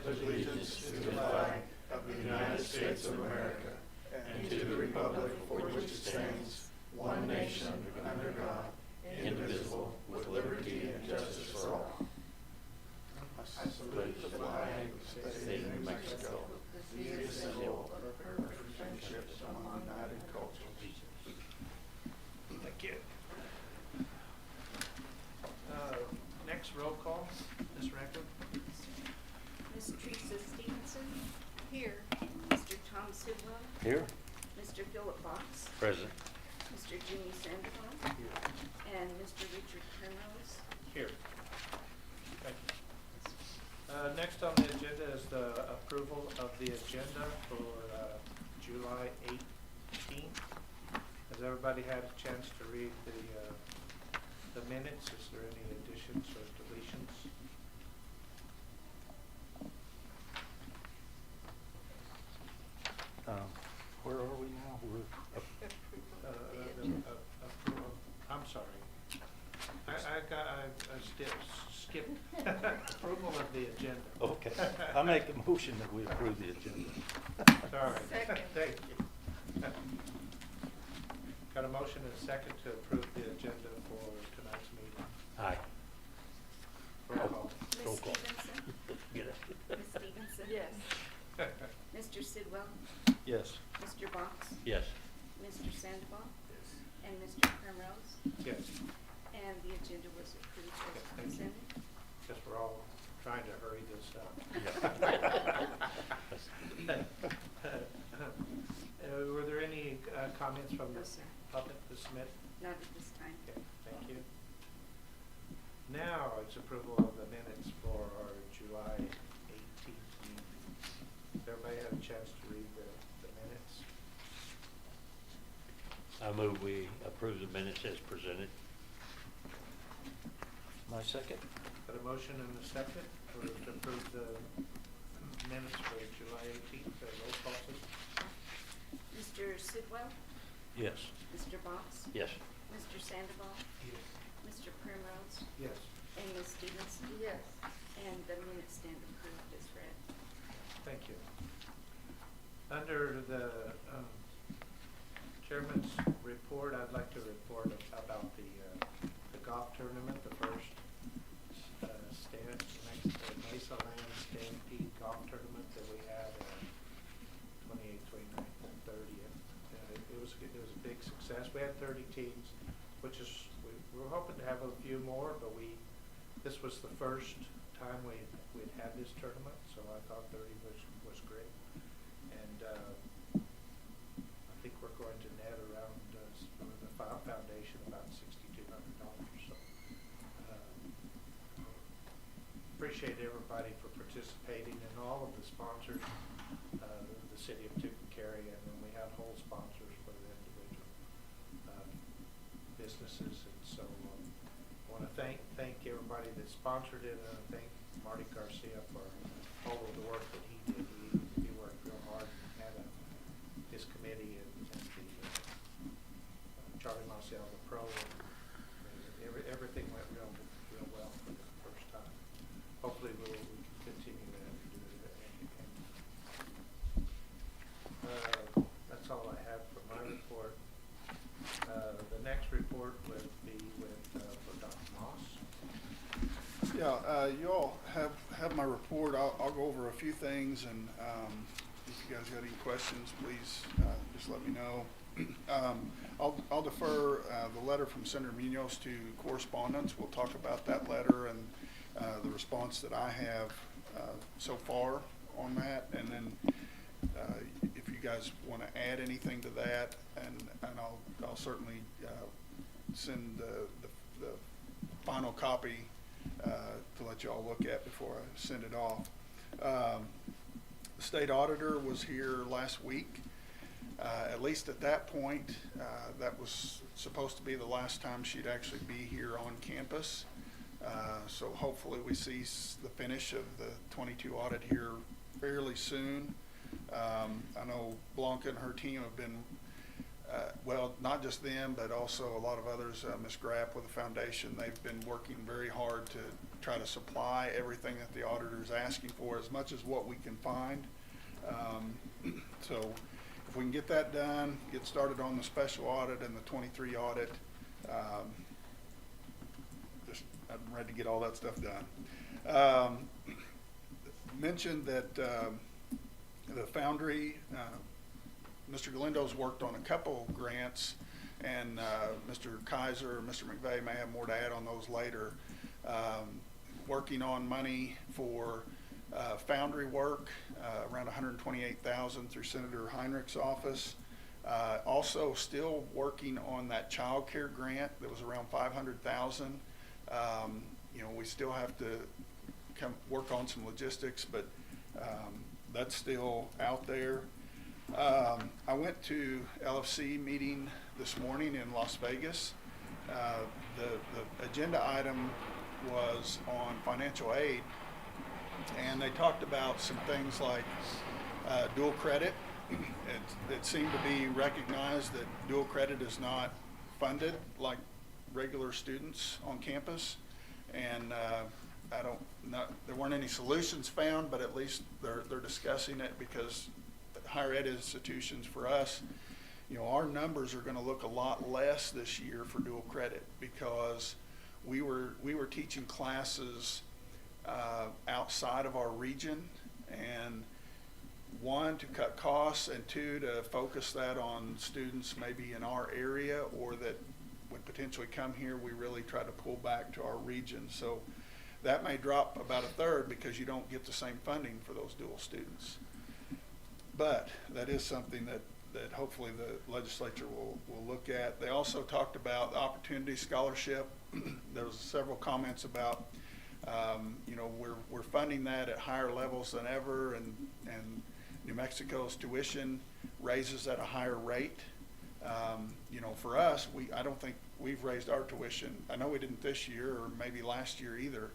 allegiance to the flag of the United States of America and to the republic for which it stands, one nation, under God, indivisible, with liberty and justice for all. I salute the flag of the state of New Mexico, the symbol of perfect friendships among united cultures. Thank you. Next roll call, Ms. Rackham. Ms. Teresa Stevenson. Here. Mr. Tom Sidwell. Here. Mr. Philip Box. Present. Mr. Jimmy Sandoval. And Mr. Richard Primrose. Here. Thank you. Next on the agenda is the approval of the agenda for July 18th. Has everybody had a chance to read the minutes? Is there any additions or deletions? Where are we now? We're Approval. I'm sorry. I skipped approval of the agenda. okay. I make a motion that we approve the agenda. Sorry. Second. Thank you. Got a motion and a second to approve the agenda for tonight's meeting. Aye. Roll call. Roll Ms. call. Stevenson. Get it. Ms. Stevenson. Yes. Mr. Sidwell. Yes. Mr. Box. Yes. Mr. Sandoval. And Mr. Primrose. Yes. And the agenda was approved as Thank you. presented. Guess we're all trying to hurry this up. Were there any comments from No, the sir. public to submit? Not at this time. Okay, thank you. Now it's approval of the minutes for our July 18th meeting. Has everybody had a chance to read the minutes? I move we approve the minutes as presented. My second. Got a motion and a second to approve the minutes for July 18th. Roll call, please. Mr. Sidwell. Yes. Mr. Box. Yes. Mr. Sandoval. Yes. Mr. Primrose. Yes. And Ms. Stevenson. Yes. And the minutes stand approved as read. Thank you. Under the chairman's report, I'd like to report about the golf tournament, the first Mesalands Stampede golf tournament that we had 28th, 29th, and 30th. It was a big success. We had 30 teams, which is we were hoping to have a few more, but this was the first time we'd had this tournament, so I thought 30 was great. And I think we're going to net around the foundation about $6,200. So appreciate everybody for participating and all of the sponsors, the city of Tucumcari, and then we had whole sponsors for the individual businesses. And so I want to thank everybody that sponsored it, and I thank Marty Garcia for all of the work that he did. He worked real hard and had his committee and the Charlie Marcial, the pro, and everything went real well for the first time. Hopefully we can continue that and do it again. That's all I have for my report. The next report would be for Dr. Moss. Yeah, you all have my report. I'll go over a few things, and if you guys got any questions, please just let me know. I'll defer the letter from Senator Munoz to correspondence. We'll talk about that letter and the response that I have so far on that, and then if you guys want to add anything to that, and I'll certainly send the final copy to let you all look at before I send it off. The state auditor was here last week. At least at that point, that was supposed to be the last time she'd actually be here on campus. So hopefully we see the finish of the 22 audit here fairly soon. I know Blanca and her team have been well, not just them, but also a lot of others, Ms. Grapp with the foundation, they've been working very hard to try to supply everything that the auditor is asking for, as much as what we can find. So if we can get that done, get started on the special audit and the 23 audit, I'm ready to get all that stuff done. Mentioned that the Foundry, Mr. Galindo's worked on a couple grants, and Mr. Kaiser, Mr. McVeigh may have more to add on those later. Working on money for Foundry work, around $128,000 through Senator Heinrich's office. Also still working on that child care grant that was around $500,000. You know, we still have to work on some logistics, but that's still out there. I went to LFC meeting this morning in Las Vegas. The agenda item was on financial aid, and they talked about some things like dual credit. It seemed to be recognized that dual credit is not funded like regular students on campus, and I don't know, there weren't any solutions found, but at least they're discussing it, because higher ed institutions for us, you know, our numbers are going to look a lot less this year for dual credit, because we were teaching classes outside of our region, and one, to cut costs, and two, to focus that on students maybe in our area or that would potentially come here. We really try to pull back to our region. So that may drop about a third, because you don't get the same funding for those dual students. But that is something that hopefully the legislature will look at. They also talked about the Opportunity Scholarship. There was several comments about, you know, we're funding that at higher levels than ever, and New Mexico's tuition raises at a higher rate. You know, for us, I don't think we've raised our tuition. I know we didn't this year, or maybe last year either.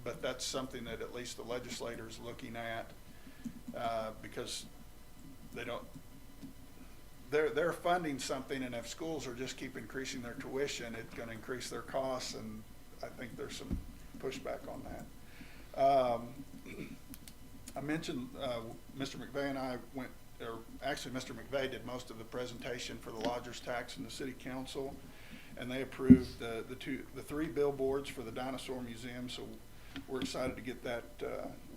But that's something that at least the legislator's looking at, because they're funding something, and if schools are just keep increasing their tuition, it's going to increase their costs, and I think there's some pushback on that. I mentioned Mr. McVeigh and I went, or actually Mr. McVeigh did most of the presentation for the lodger's tax in the city council, and they approved the three billboards for the Dinosaur Museum, so we're excited to get that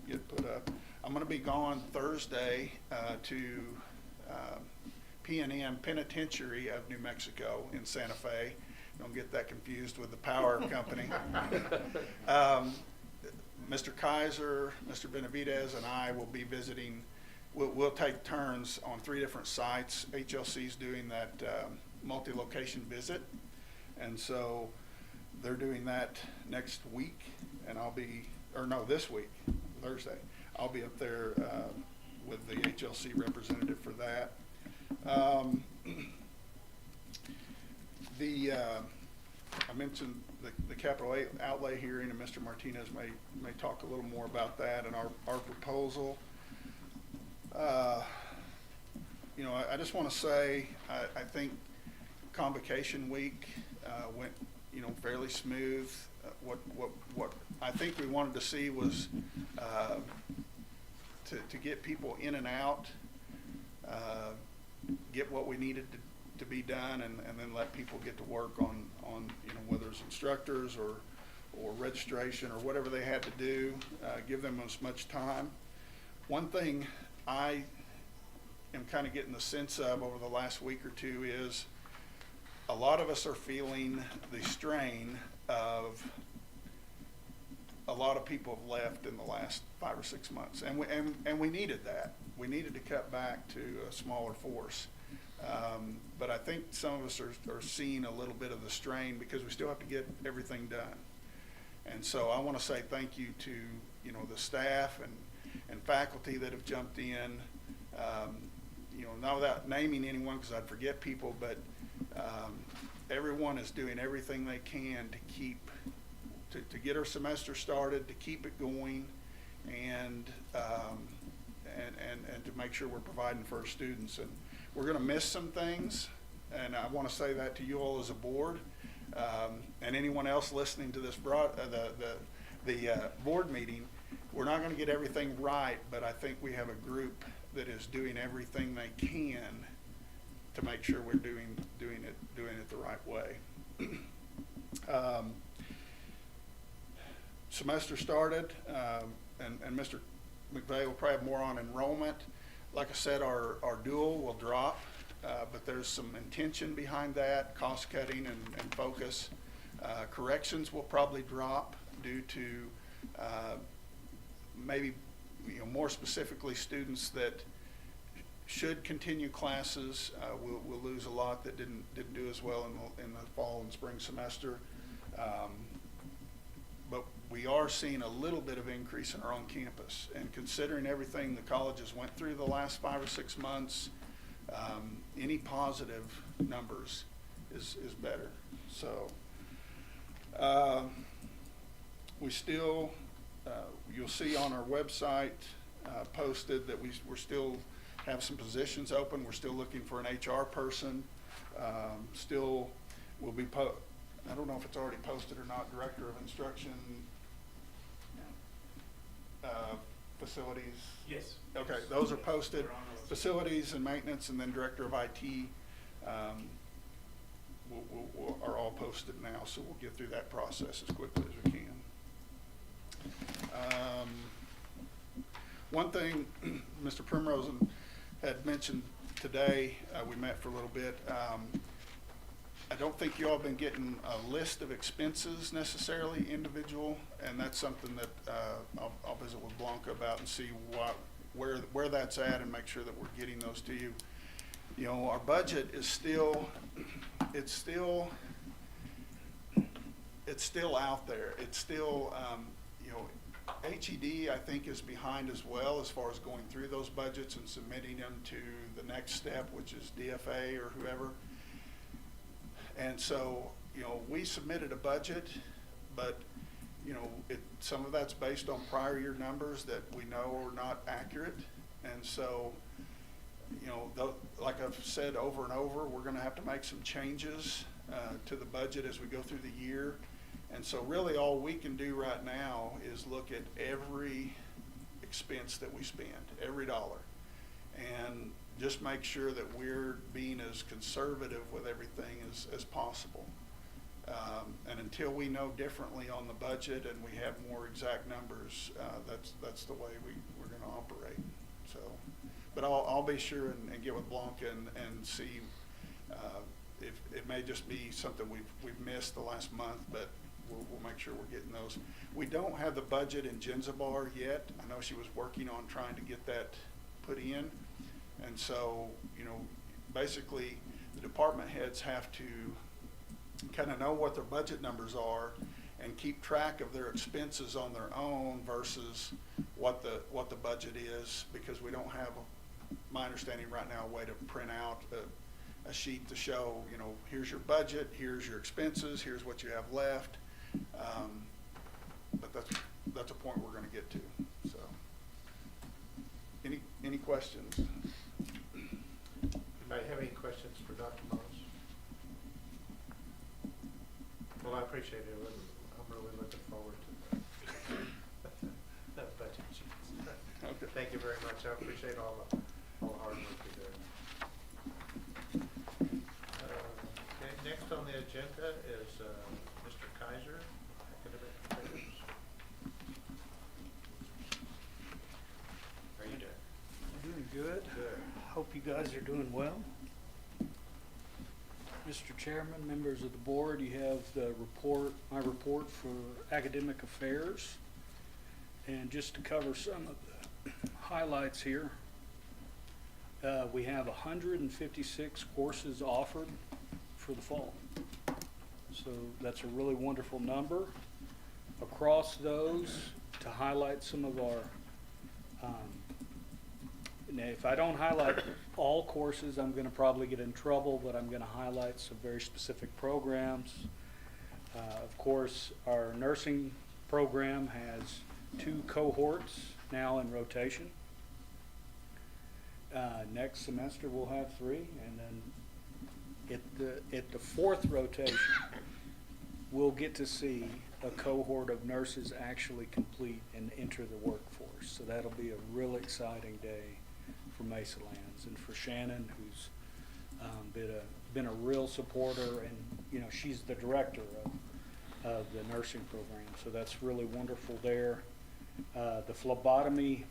get put up. I'm going to be gone Thursday to PNM, Penitentiary of New Mexico in Santa Fe. Don't get that confused with the power company. Mr. Kaiser, Mr. Benavidez, and I will be visiting. We'll take turns on 3 different sites. HLC's doing that multi-location visit, and so they're doing that next week, and this week, Thursday. I'll be up there with the HLC representative for that. I mentioned the capital outlay hearing, and Mr. Martinez may talk a little more about that and our proposal. You know, I just want to say I think Convocation Week went, you know, fairly smooth. What I think we wanted to see was to get people in and out, get what we needed to be done, and then let people get to work on you know, whether it's instructors or registration or whatever they had to do, give them as much time. One thing I am kind of getting the sense of over the last week or two is a lot of us are feeling the strain of a lot of people have left in the last 5 or 6 months, and we needed that. We needed to cut back to a smaller force. But I think some of us are seeing a little bit of the strain, because we still have to get everything done. And so I want to say thank you to, you know, the staff and faculty that have jumped in. You know, not without naming anyone, because I'd forget people, but everyone is doing everything they can to keep to get our semester started, to keep it going, and to make sure we're providing for our students. And we're gonna miss some things, and I wanna say that to you all as a board, and anyone else listening to this board meeting. We're not gonna get everything right, but I think we have a group that is doing everything they can to make sure we're doing it the right way. Semester started, and Mr. McVeigh will probably have more on enrollment. Like I said, our dual will drop, but there's some intention behind that, cost cutting and focus. Corrections will probably drop due to maybe, more specifically, students that should continue classes. We'll lose a lot that didn't do as well in the fall and spring semester. But we are seeing a little bit of increase in our own campus, and considering everything the colleges went through the last 5 or 6 months, any positive numbers is better. So we still, you'll see on our website posted that we're still have some positions open. We're still looking for an HR person. Still will be I don't know if it's already posted or not, Director of Instruction, Facilities. Yes. Okay, those are posted. They're on the list. Facilities and Maintenance, and then Director of IT are all posted now, so we'll get through that process as quickly as we can. One thing Mr. Primrose had mentioned today, we met for a little bit. I don't think you all have been getting a list of expenses necessarily individual, and that's something that I'll visit with Blanca about and see where that's at, and make sure that we're getting those to you. Our budget is still out there. It's still, HED, I think, is behind as well as far as going through those budgets and submitting them to the next step, which is DFA or whoever. And so, we submitted a budget, but, some of that's based on prior year numbers that we know are not accurate. And so, like I've said over and over, we're gonna have to make some changes to the budget as we go through the year. And so really all we can do right now is look at every expense that we spend, every dollar, and just make sure that we're being as conservative with everything as possible. And until we know differently on the budget and we have more exact numbers, that's the way we're gonna operate. So, but I'll be sure and get with Blanca and see if it may just be something we've missed the last month, but we'll make sure we're getting those. We don't have the budget in Genzabar yet. I know she was working on trying to get that put in. And so, basically the department heads have to kind of know what their budget numbers are and keep track of their expenses on their own versus what the budget is, because we don't have, my understanding right now, a way to print out a sheet to show, here's your budget, here's your expenses, here's what you have left. But that's a point we're gonna get to, so. Any questions? Anybody have any questions for Dr. Moss? Well, I appreciate it. I'm really looking forward to the budget sheets. Okay. Thank you very much. I appreciate all the hard work you do. Okay, next on the agenda is Mr. Kaiser, Academic Affairs. How are you doing? Doing good. Good. Hope you guys are doing well. Mr. Chairman, members of the board, you have my report for academic affairs. And just to cover some of the highlights here, we have 156 courses offered for the fall. So that's a really wonderful number. Across those, to highlight some of our now, if I don't highlight all courses, I'm going to probably get in trouble, but I'm going to highlight some very specific programs. Of course, our nursing program has 2 cohorts now in rotation. Next semester, we'll have 3, and then at the 4th rotation, we'll get to see a cohort of nurses actually complete and enter the workforce. So that'll be a real exciting day for Mesalands and for Shannon, who's been a real supporter, and you know, she's the director of the nursing program. So that's really wonderful there. The phlebotomy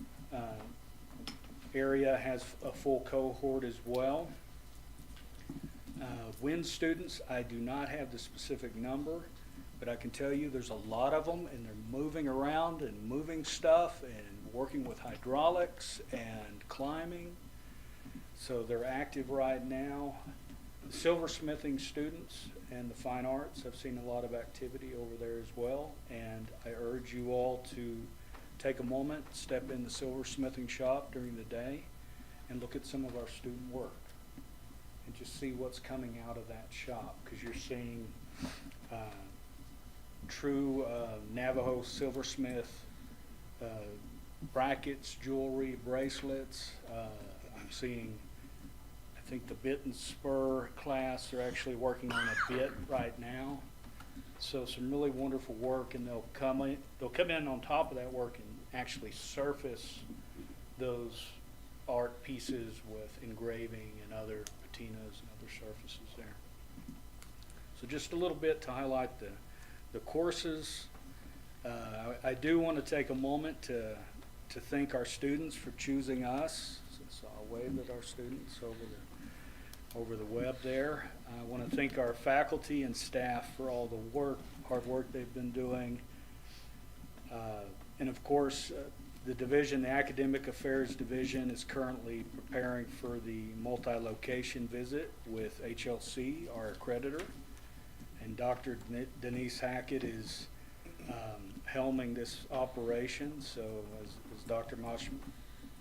area has a full cohort as well. WIN students, I do not have the specific number, but I can tell you there's a lot of them, and they're moving around and moving stuff and working with hydraulics and climbing. So they're active right now. The silversmithing students and the fine arts, I've seen a lot of activity over there as well, and I urge you all to take a moment, step in the silversmithing shop during the day and look at some of our student work and just see what's coming out of that shop, because you're seeing true Navajo silversmith brackets, jewelry, bracelets. I'm seeing, I think the bit and spur class, they're actually working on a bit right now. So some really wonderful work, and they'll come in on top of that work and actually surface those art pieces with engraving and other patinas and other surfaces there. So just a little bit to highlight the courses. I do want to take a moment to thank our students for choosing us. So I'll wave at our students over the web there. I want to thank our faculty and staff for all the hard work they've been doing. And of course, the Academic Affairs Division is currently preparing for the multi-location visit with HLC, our accreditor. And Dr. Denise Hackett is helming this operation. So as Dr. Mosh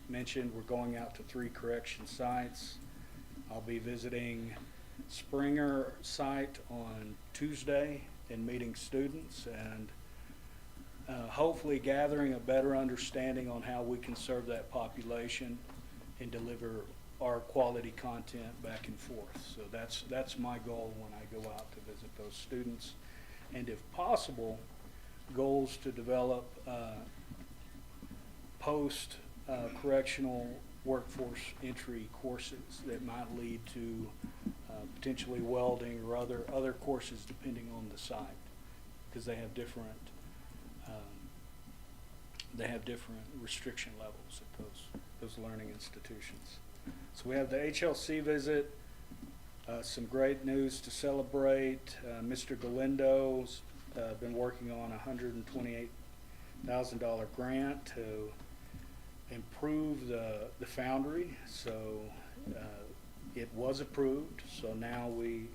mentioned, we're going out to 3 correction sites. I'll be visiting Springer site on Tuesday and meeting students and hopefully gathering a better understanding on how we can serve that population and deliver our quality content back and forth. So that's my goal when I go out to visit those students. And if possible, goals to develop post-correctional workforce entry courses that might lead to potentially welding or other courses depending on the site, because they have different restriction levels at those learning institutions. So we have the HLC visit, some great news to celebrate. Mr. Galindo's been working on a $128,000 grant to improve the foundry. So it was approved. So now we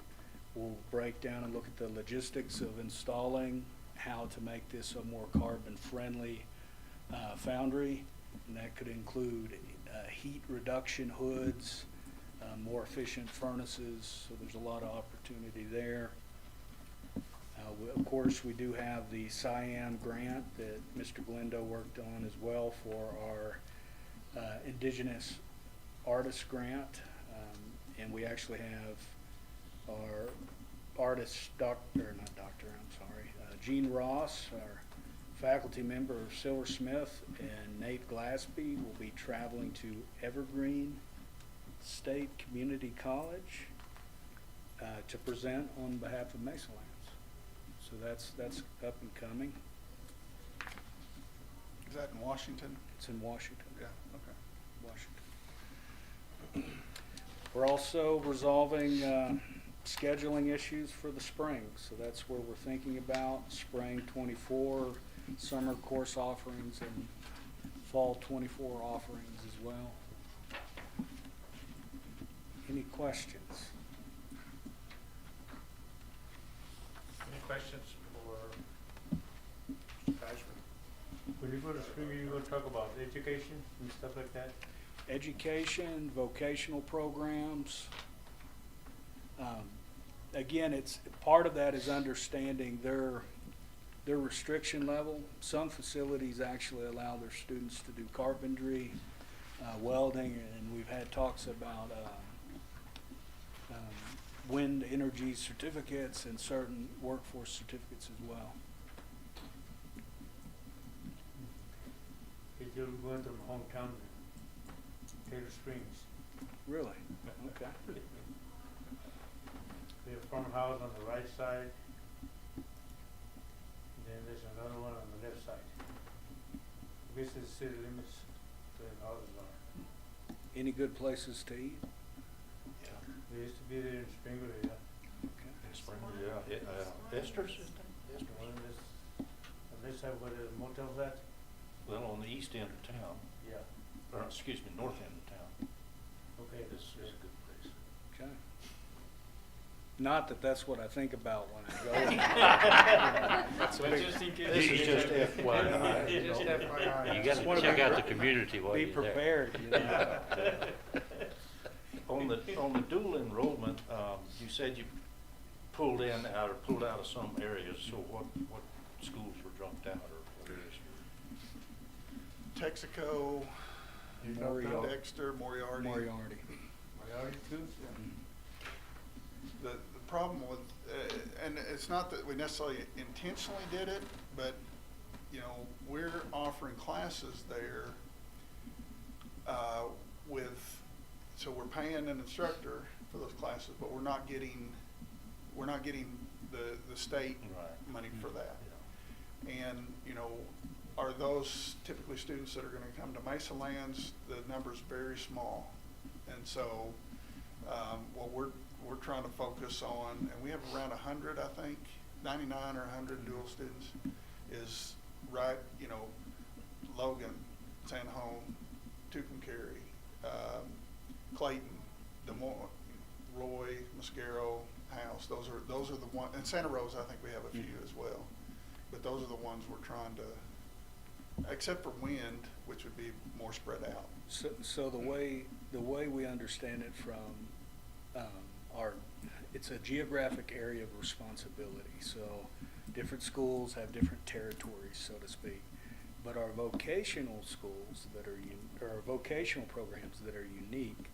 will break down and look at the logistics of installing how to make this a more carbon friendly foundry, and that could include heat reduction hoods, more efficient furnaces, so there's a lot of opportunity there. Of course, we do have the Cyan grant that Mr. Galindo worked on as well for our Indigenous Artist Grant, and we actually have our artist, Gene Ross, our faculty member of Silversmith, and Nate Glasby will be traveling to Evergreen State Community College to present on behalf of Mesalands. So that's up and coming. Is that in Washington? It's in Washington. Yeah, okay. Washington. We're also resolving scheduling issues for the spring, so that's where we're thinking about spring 24 summer course offerings and fall 24 offerings as well. Any questions? Any questions for Mr. Kaiser? When you go to school, you're going to talk about education and stuff like that? Education, vocational programs. Again, it's part of that is understanding their restriction level. Some facilities actually allow their students to do carpentry, welding, and we've had talks about wind energy certificates and certain workforce certificates as well. He's just going to my hometown, Taylor Springs. Really? Okay. There's a farmhouse on the right side, then there's another one on the left side. This is city limits where the houses are. Any good places to eat? They used to be there in Springville, yeah. Okay. Esther's? The one on this side where the motel's at? Well, on the east end of town, Yeah. or excuse me, north end of town, Okay. is a good place. Okay. Not that that's what I think about when I go. That's a big- Just in case. This is just FYI. Just FYI. You Just wanna gotta check be out the pre- community while Be you're there. prepared, you know. On the dual enrollment, you said you pulled out of some areas, so what schools were dropped out or what areas? Texaco, Moriarty. Dexter, Moriarty. Moriarty. Moriarty too? The problem with, and it's not that we necessarily intentionally did it, but, you know, we're offering classes there, so we're paying an instructor for those classes, but we're not getting the state Right. money for that. Yeah. And, you know, are those typically students that are gonna come to Mesalands? The number's very small. And so, what we're trying to focus on, and we have around 100, I think, 99 or 100 dual students, is right, you know, Logan, San Home, Tucumcari, Clayton, Des Moines, Roy, Mosquero, House. Those are the ones, and Santa Rosa, I think we have a few as well. But those are the ones we're trying to, except for wind, which would be more spread out. So the way we understand it from it's a geographic area of responsibility. So different schools have different territories, so to speak. But our vocational schools that are or our vocational programs that are unique,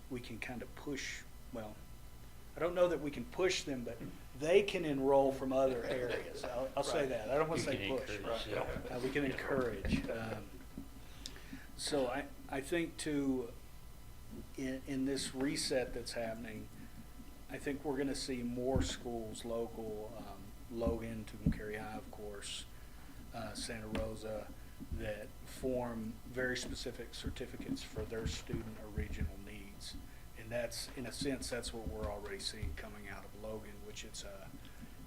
we can kind of push. Well, I don't know that we can push them, but they can enroll from other areas. I'll say Right. that. I don't want to You say can push. encourage, yeah. We can encourage. So I think too, in this reset that's happening, I think we're going to see more schools local, Logan, Tucumcari High, of course, Santa Rosa, that form very specific certificates for their student or regional needs. And that's, in a sense, that's what we're already seeing coming out of Logan, which it's a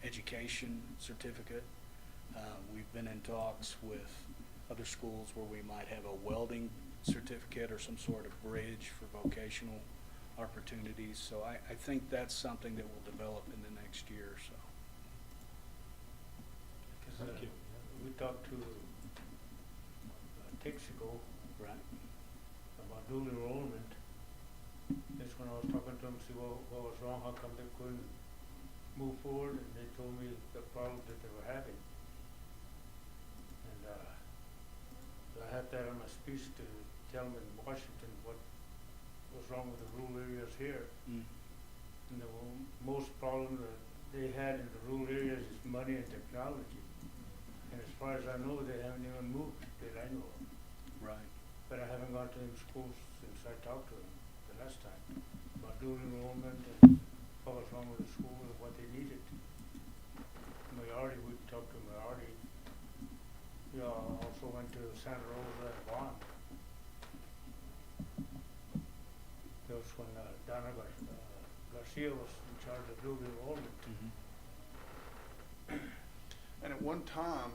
education certificate. We've been in talks with other schools where we might have a welding certificate or some sort of bridge for vocational opportunities. So I think that's something that will develop in the next year or so. Cause, Thank you. we talked to Texaco Right. about dual enrollment. That's when I was talking to them, see what was wrong, how come they couldn't move forward, and they told me the problem that they were having. And, I had that on my speech to tell them in Washington what was wrong with the rural areas here. Mm. And the most problem that they had in the rural areas is money and technology. And as far as I know, they haven't even moved that I know of. Right. But I haven't gone to them schools since I talked to them the last time about dual enrollment and what was wrong with the school and what they needed. Moriarty, we talked to Moriarty. We also went to Santa Rosa and Vaughn. That was when Donna Garcia was in charge of dual enrollment. Mm-hmm. And at one time,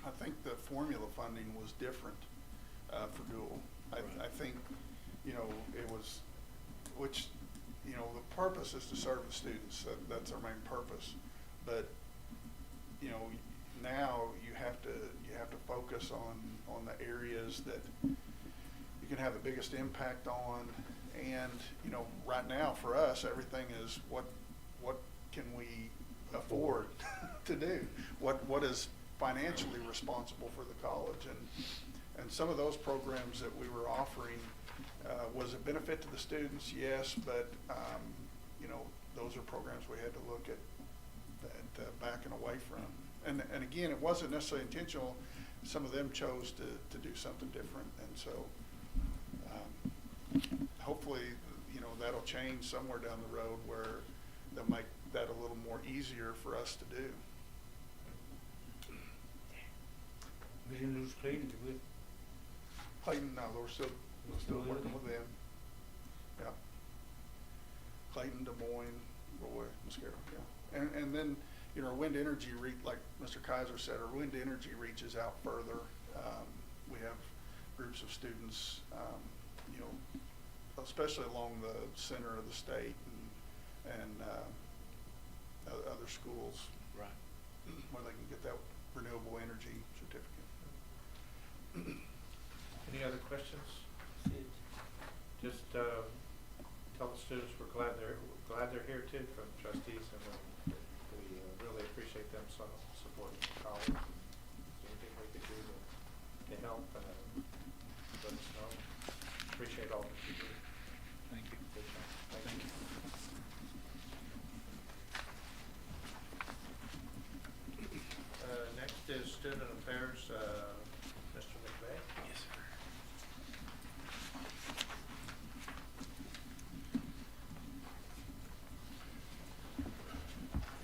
I think the formula funding was different for dual. I Right. think, you know, it was, which, you know, the purpose is to serve the students. That's our main purpose. But, you know, now you have to focus on the areas that you can have the biggest impact on. And, you know, right now for us, everything is what can we afford to do? What is financially responsible for the college? And And some of those programs that we were offering, was a benefit to the students, yes, but, you know, those are programs we had to look at backing away from. And again, it wasn't necessarily intentional. Some of them chose to do something different, and so hopefully, you know, that'll change somewhere down the road where they'll make that a little more easier for us to do. We didn't lose Clayton, did we? Clayton, no, we're still working with them. Yeah. Clayton, Des Moines, Roy, Mosquero, yeah. And then, you know, our wind energy like Mr. Kaiser said, our wind energy reaches out further. We have groups of students, you know, especially along the center of the state and other schools. Right. Where they can get that renewable energy certificate. Any other questions? Just tell the students we're glad they're here too, from trustees, and we really appreciate them supporting the college. Anything we could do to help, let us know. Appreciate all that you do. Thank you. Good job. Thank you. Next is Student Affairs, Mr. McVeigh. Yes, sir.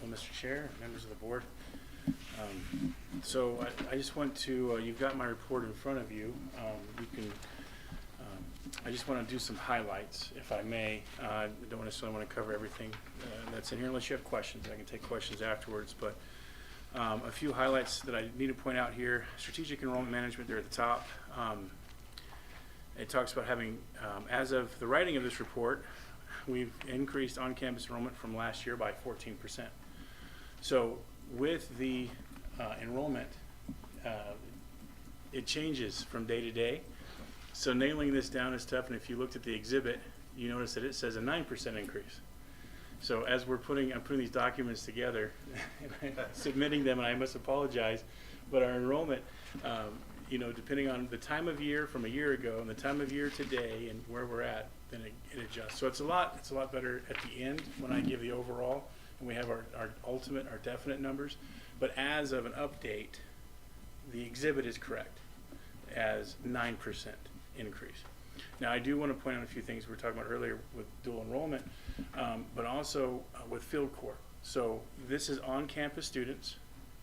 Well, Mr. Chair, members of the board, so I just want to, you've got my report in front of you. You can, I just want to do some highlights, if I may. I don't necessarily want to cover everything that's in here unless you have questions. I can take questions afterwards, but a few highlights that I need to point out here. Strategic enrollment management, there at the top. It talks about having, as of the writing of this report, we've increased on-campus enrollment from last year by 14%. So with the enrollment, it changes from day to day. So nailing this down is tough, and if you looked at the exhibit, you notice that it says a 9% increase. So as I'm putting these documents together and I'm submitting them, and I must apologize, but our enrollment, you know, depending on the time of year from a year ago and the time of year today and where we're at, then it adjusts. So it's a lot better at the end when I give the overall and we have our ultimate, our definite numbers. But as of an update, the exhibit is correct as 9% increase. Now, I do want to point out a few things we were talking about earlier with dual enrollment, but also with field corps. So this is on-campus students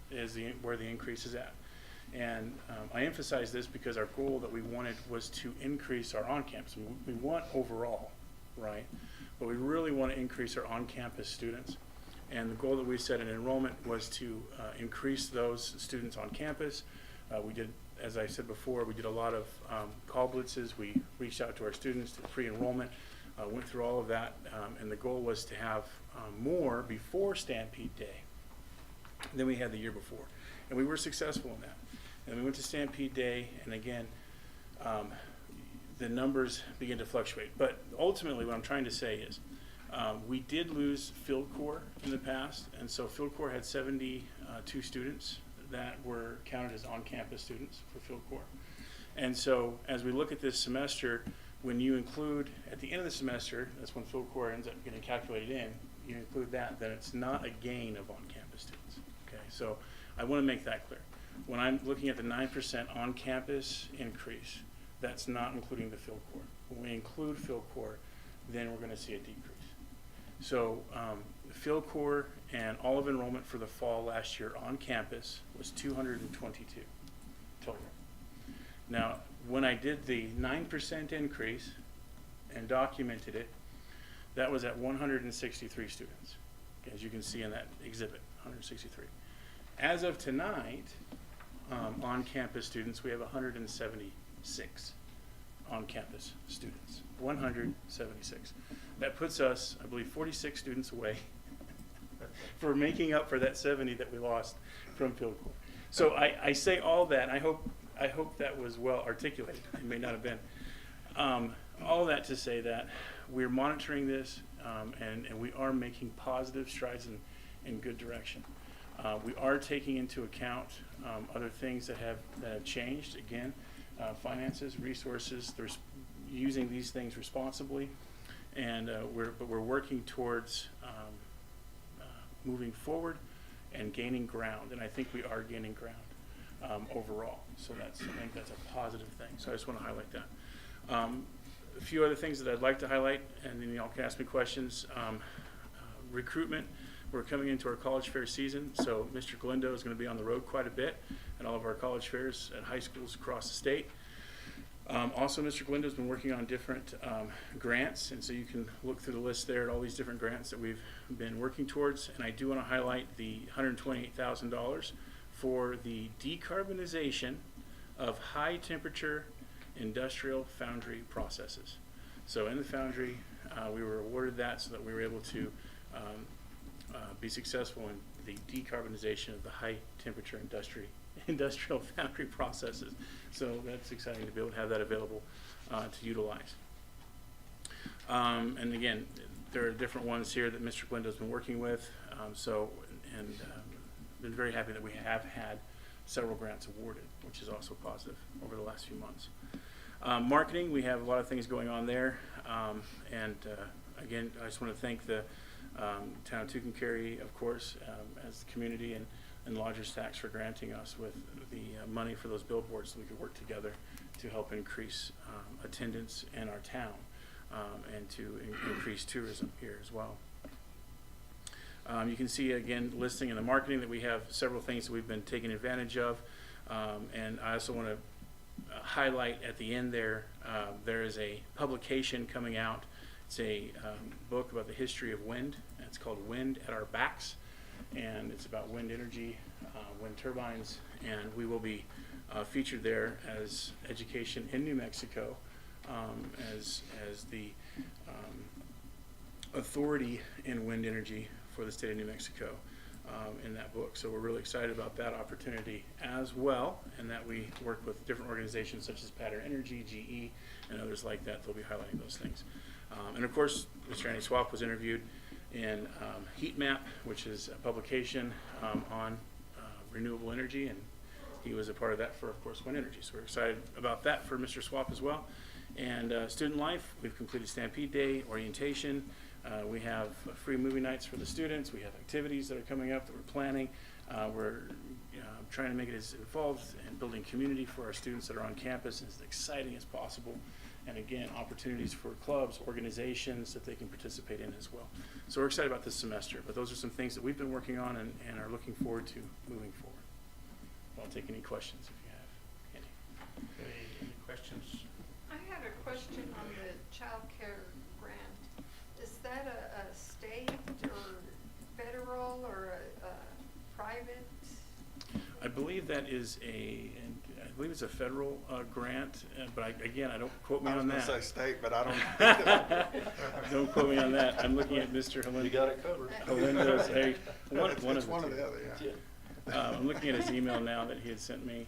is where the increase is at. And I emphasize this because our goal that we wanted was to increase our on-campus. We want overall, right? But we really want to increase our on-campus students. And the goal that we set in enrollment was to increase those students on campus. We did, as I said before, we did a lot of call blitzes. We reached out to our students to pre-enrollment, went through all of that, and the goal was to have more before Stampede Day than we had the year before. And we were successful in that. And we went to Stampede Day, and again, the numbers began to fluctuate. But ultimately, what I'm trying to say is, we did lose Field Corps in the past, and so Field Corps had 72 students that were counted as on-campus students for Field Corps. And so as we look at this semester, when you include, at the end of the semester, that's when Field Corps ends up getting calculated in, you include that, then it's not a gain of on-campus students. Okay, so I want to make that clear. When I'm looking at the 9% on-campus increase, that's not including the Field Corps. When we include Field Corps, then we're going to see a decrease. So Field Corps and all of enrollment for the fall last year on campus was 222 total. Now, when I did the 9% increase and documented it, that was at 163 students, as you can see in that exhibit, 163. As of tonight, on-campus students, we have 176 on-campus students, 176. That puts us, I believe, 46 students away for making up for that 70 that we lost from Field Corps. So I say all that, and I hope that was well articulated. It may not have been. All that to say that we're monitoring this, and we are making positive strides in good direction. We are taking into account other things that have changed. Again, finances, resources, using these things responsibly, and we're working towards moving forward and gaining ground, and I think we are gaining ground overall. So I think that's a positive thing. So I just want to highlight that. A few other things that I'd like to highlight, and then y'all can ask me questions. Recruitment. We're coming into our college fair season, so Mr. Galindo is going to be on the road quite a bit at all of our college fairs at high schools across the state. Also, Mr. Galindo has been working on different grants, and so you can look through the list there at all these different grants that we've been working towards. And I do want to highlight the $128,000 for the decarbonization of high-temperature industrial foundry processes. So in the foundry, we were awarded that so that we were able to be successful in the decarbonization of the high-temperature industrial foundry processes. So that's exciting to be able to have that available to utilize. And again, there are different ones here that Mr. Glindo's been working with. Been very happy that we have had several grants awarded, which is also positive over the last few months. Marketing, we have a lot of things going on there. Again, I just want to thank the town of Tucumcari, of course, as the community, and Lodgers Tax for granting us with the money for those billboards so we could work together to help increase attendance in our town and to increase tourism here as well. You can see, again, listing in the marketing that we have several things that we've been taking advantage of. And I also want to highlight at the end there, there is a publication coming out. It's a book about the history of wind. It's called Wind at Our Backs, and it's about wind energy, wind turbines, and we will be featured there as education in New Mexico as the authority in wind energy for the state of New Mexico in that book. So we're really excited about that opportunity as well, and that we work with different organizations such as Pattern Energy, GE, and others like that. They'll be highlighting those things. And of course, Mr. Andy Swap was interviewed in Heat Map, which is a publication on renewable energy, and he was a part of that for, of course, wind energy. So we're excited about that for Mr. Swap as well. And student life, we've completed Stampede Day, orientation. We have free movie nights for the students. We have activities that are coming up that we're planning. We're trying to make it as involved and building community for our students that are on campus as exciting as possible. And again, opportunities for clubs, organizations that they can participate in as well. So we're excited about this semester, but those are some things that we've been working on and are looking forward to moving forward. I'll take any questions if you have any. Any questions? I had a question on the child care grant. Is that a state or federal or a private? I believe that is I believe it's a federal grant, but again, I don't quote me on that. I was going to say state, but I don't. Don't quote me on that. I'm looking at Mr. Helindo. You got it covered. Helindo's, one It's of one the or two. the other, yeah. I'm looking at his email now that he had sent me.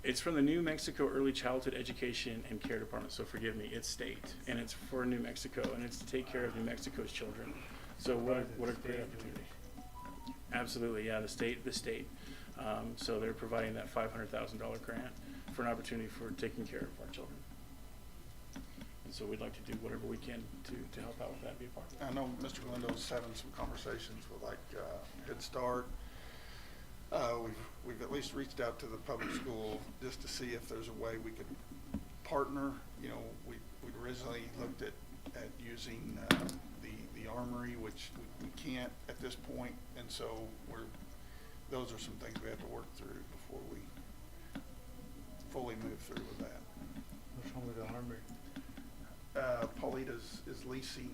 It's from the New Mexico Early Childhood Education and Care Department, so forgive me, it's state, and it's for New Mexico, and it's to take care of New Mexico's children. So what a great opportunity. Absolutely, yeah, the state. So they're providing that $500,000 grant for an opportunity for taking care of our children. And so we'd like to do whatever we can to help out with that, be a part of that. I know Mr. Galindo's having some conversations with like Head Start. We've at least reached out to the public school just to see if there's a way we could partner. You know, we originally looked at using the armory, which we can't at this point, and so those are some things we have to work through before we fully move through with that. What's wrong with the armory? Paulita's is leasing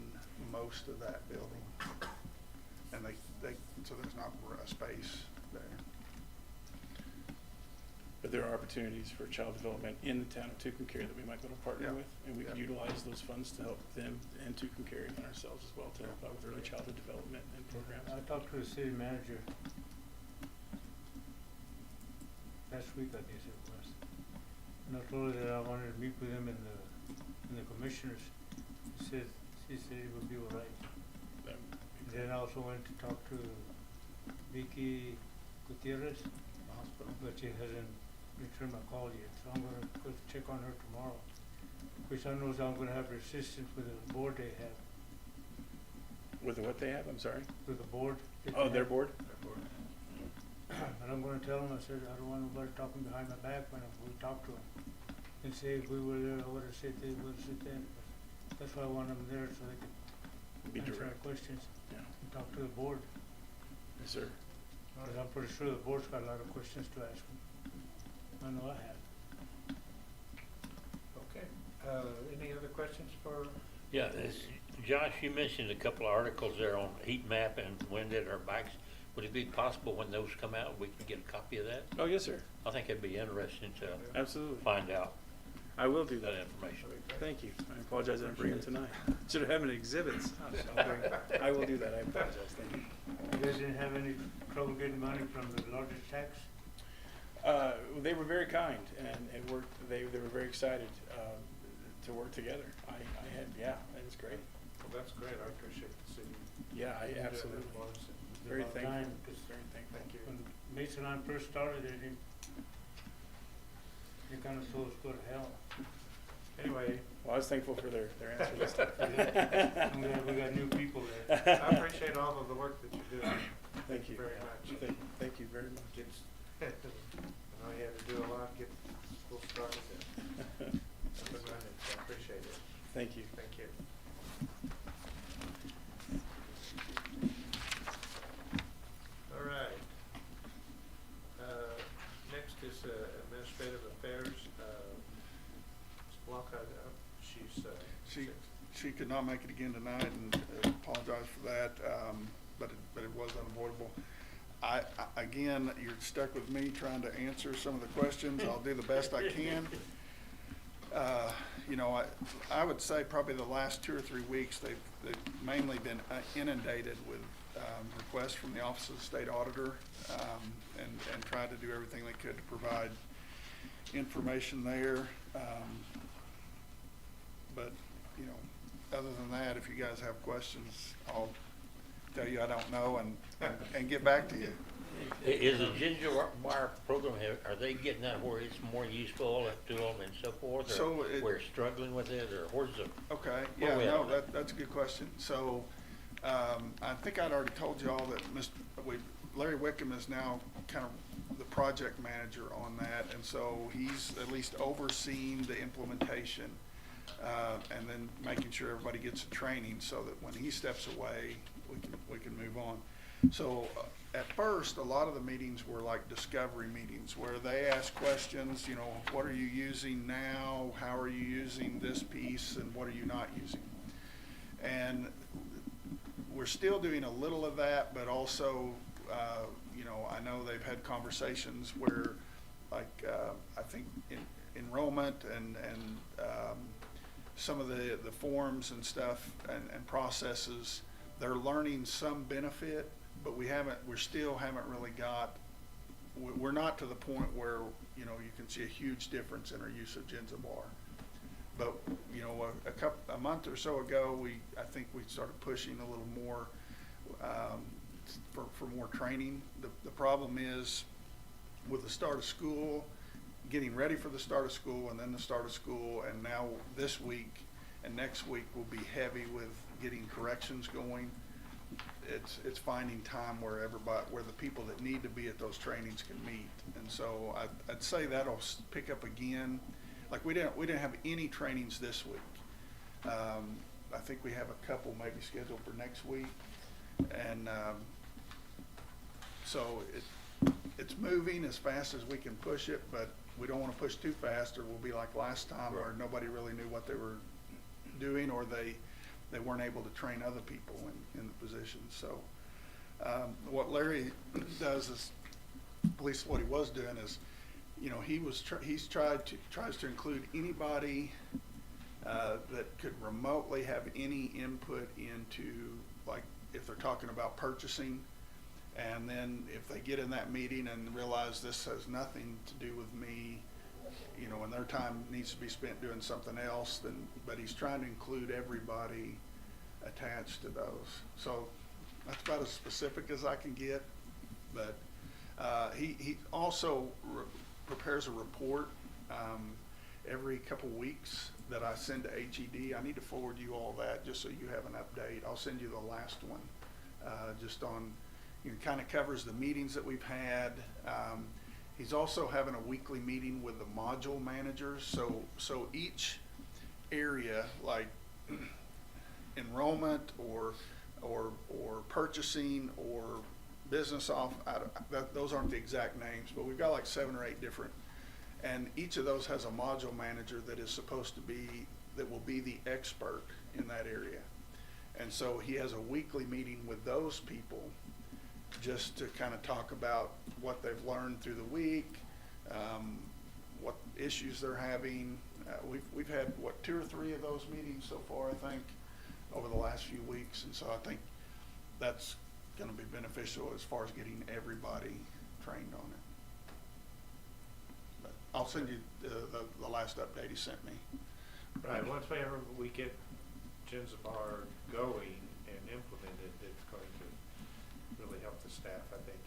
most of that building, and so there's not a space there. But there are opportunities for child development in the town of Tucumcari that we might be able to partner Yeah. with, and we could Yeah. utilize those funds to help them and Tucumcari and ourselves as well to help out with early childhood development and programs. I talked to the city manager last week, I guess it was. And I told her that I wanted to meet with him and the commissioners. She said it would be all right. That would be Then I also went to talk to Vicky Vicky Gutierrez, but she hasn't returned my call yet, so I'm gonna go check on her tomorrow. Which I know I'm gonna have resistance with the board they have, With what they have, I'm sorry? with the board. that Oh, they their have. board? And I'm gonna tell them, I said, I don't want nobody talking behind my back when we talk to them. And say if we were there, I would've said this, would've said that, but that's why I want them there, so they Be can answer our direct. questions Yeah. and talk to the board. Yes, sir. Because I'm pretty sure the board's got a lot of questions to ask them. I know I have. Okay, any other questions for? Yeah, Josh, you mentioned a couple of articles there on heat map and wind at our backs. Would it be possible when those come out, we can get a copy of that? Oh, yes, sir. I think it'd be interesting to Absolutely. find out I will do that that. information. Thank you. I apologize I didn't bring it tonight. Should have had an exhibits. I will do that. I apologize. Thank you. You guys didn't have any trouble getting money from the largest tax? They were very kind and it worked. They were very excited to work together. I had, yeah, it was great. Well, that's great, I appreciate the city. Yeah, I doing absolutely. it for us, and Very About thankful. time, 'cause Very thankful. Thank you. when Mesalands first started, they kind of told us go to hell. Anyway, Well, I was thankful for their answers and stuff. And we got new people there. I appreciate all of the work that you're doing. Thank you. Very much. Thank you very much. It's, I know you had to do a lot, get school started and up and running, so I appreciate it. Thank you. Thank you. All right. Next is Administrative Affairs. Ms. Blanca, she's, She could not make it again tonight, and apologize for that, but it was unavoidable. Again, you're stuck with me trying to answer some of the questions. I'll do the best I can. You know, I would say probably the last 2 or 3 weeks, they've mainly been inundated with requests from the Office of the State Auditor, and tried to do everything they could to provide information there. But, you know, other than that, if you guys have questions, I'll tell you I don't know and get back to you. Is the ginger wire program, are they getting that where it's more useful to them and so forth? Or So we're struggling with it, or where's the? Okay, Where yeah, we at no, on that? that's a good question. So, I think I'd already told you all that Larry Wickham is now kind of the project manager on that, and so he's at least overseeing the implementation, and then making sure everybody gets the training so that when he steps away, we can move on. So, at first, a lot of the meetings were like discovery meetings where they ask questions, you know, what are you using now? How are you using this piece, and what are you not using? And we're still doing a little of that, but also, you know, I know they've had conversations where, like, I think enrollment and some of the forms and stuff and processes, they're learning some benefit, but we still haven't really got, we're not to the point where, you know, you can see a huge difference in our use of Genzabar. But, you know, a month or so ago, I think we started pushing a little more for more training. The problem is with the start of school, getting ready for the start of school, and then the start of school, and now this week and next week will be heavy with getting corrections going. It's finding time where the people that need to be at those trainings can meet, and so I'd say that'll pick up again. Like we didn't have any trainings this week. I think we have a couple maybe scheduled for next week, and so it's moving as fast as we can push it, but we don't want to push too fast, or we'll be like last time where nobody really knew what they were doing, or they weren't able to train other people in the positions. So what Larry does is, at least what he was doing is, you know, he's tries to include anybody that could remotely have any input into, like, if they're talking about purchasing, and then if they get in that meeting and realize this has nothing to do with me, you know, and their time needs to be spent doing something else, but he's trying to include everybody attached to those. So that's about as specific as I can get. But he also prepares a report every couple weeks that I send to HED. I need to forward you all that just so you have an update. I'll send you the last one, just on, kind of covers the meetings that we've had. He's also having a weekly meeting with the module managers. So each area, like enrollment or purchasing or business off, those aren't the exact names, but we've got like 7 or 8 different, and each of those has a module manager that is supposed to be, that will be the expert in that area. And so he has a weekly meeting with those people just to kind of talk about what they've learned through the week, what issues they're having. We've had, 2 or 3 of those meetings so far, I think, over the last few weeks. And so I think that's going to be beneficial as far as getting everybody trained on it. But I'll send you the last update he sent me. Right, once we get Genzabar going and implemented, it's going to really help the staff, I think,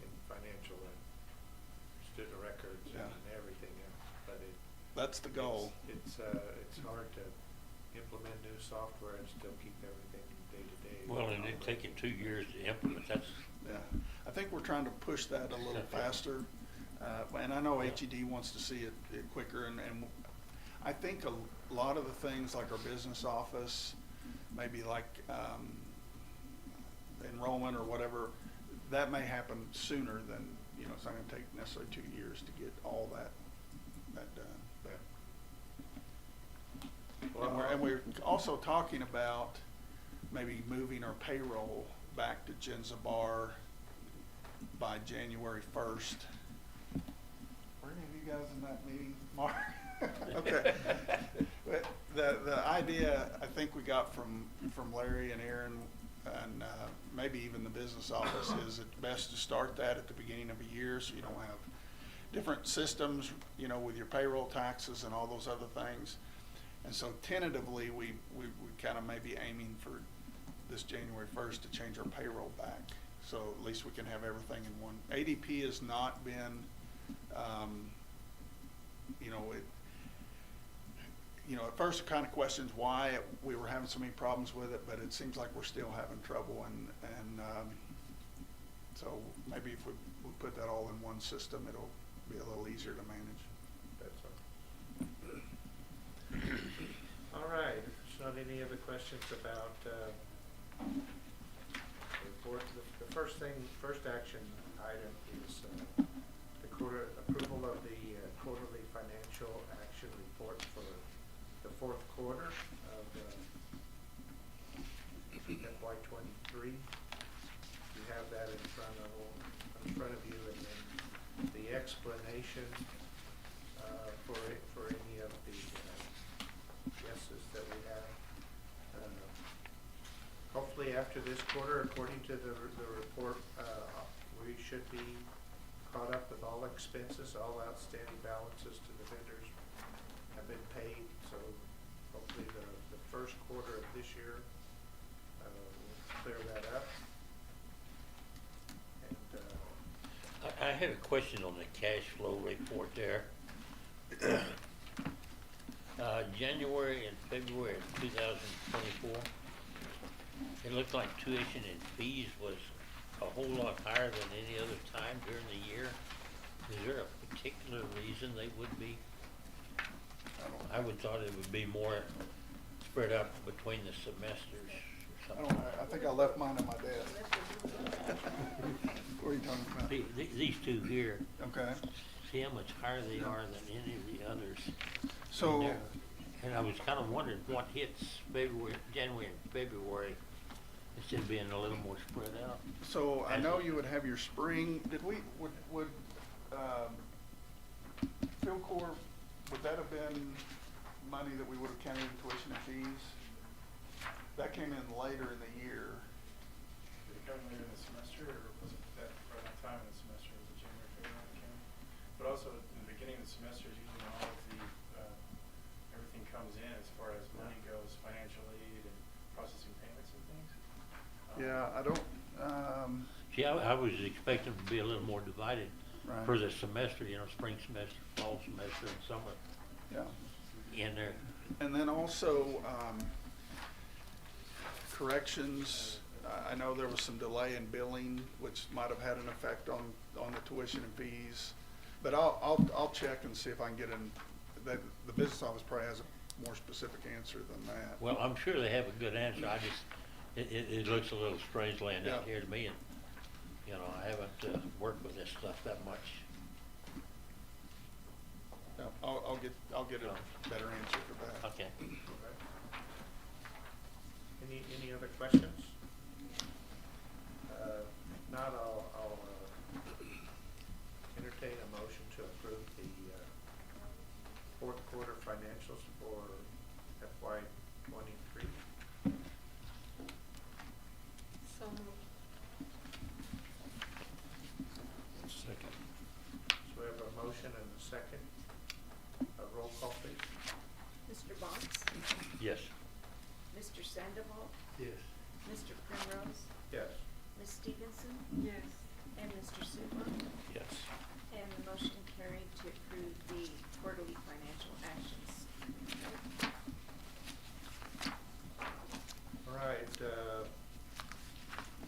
in financial and student records Yeah. and everything else. But That's the goal. It's hard to implement new software and still keep everything day to day. Well, and it'd take you 2 years to implement, that's, Yeah, I think we're trying to push that a little faster, and I know HED wants to see it quicker, and I think a lot of the things like our business office, maybe like enrollment or whatever, that may happen sooner than, it's not gonna take necessarily 2 years to get all that done. But and we're also talking about maybe moving our payroll back to Genzabar by January 1st. Were any of you guys in that meeting, Mark? Okay. But the idea I think we got from Larry and Aaron and maybe even the business office is it's best to start that at the beginning of a year so you don't have different systems, with your payroll taxes and all those other things. And so tentatively, we kind of may be aiming for this January 1st to change our payroll back. So at least we can have everything in one. ADP has not been, at first it kind of questions why we were having so many problems with it, but it seems like we're still having trouble. And so maybe if we put that all in one system, it'll be a little easier to manage. That's all. All right, if there's not any other questions about the report, the first action item is the approval of the quarterly financial action report for the 4th quarter of FY23. You have that in front of you, and then the explanation for any of the guesses that we have. Hopefully after this quarter, according to the report, we should be caught up with all expenses, all outstanding balances to the vendors have been paid. So hopefully the first quarter of this year will clear that up. And I had a question on the cash flow report there. January and February of 2024, it looked like tuition and fees was a whole lot higher than any other time during the year. Is there a particular reason they would be? I would thought it would be more spread out between the semesters or something. I think I left mine on my desk. What are you talking about? These two here, Okay. see how much higher they are than any of the others. So, And I was kind of wondering what hits January and February instead of being a little more spread out. so I know you would have your spring, would Field Corps, would that have been money that we would have counted in tuition and fees? That came in later in the year. Did it come later in the semester, or was it that right on time in the semester, was it January, February when it came? But also, in the beginning of the semester is usually when all of the, everything comes in as far as money goes, financial aid and processing payments and things. Yeah, I don't, See, I I was expecting to be a little more divided Right. for the semester, you know, spring semester, fall semester, and summer Yeah. in there. And then also, corrections, I know there was some delay in billing, which might have had an effect on the tuition and fees. But I'll check and see if I can get the business office probably has a more specific answer than that. Well, I'm sure they have a good answer, I just, it looks a little strange laying out Yeah. here to me, and, you know, I haven't, worked with this stuff that much. Yeah, I'll get a better answer for that. Okay. Any other questions? Not, I'll entertain a motion to approve the fourth quarter financials for FY '23. So moved. Second. So we have a motion and a second. A roll call, please. Mr. Box? Yes. Mr. Sandoval? Yes. Mr. Primrose? Yes. Ms. Stevenson? Yes. And Mr. Sitler? Yes. And the motion carried to approve the quarterly financial actions. All right,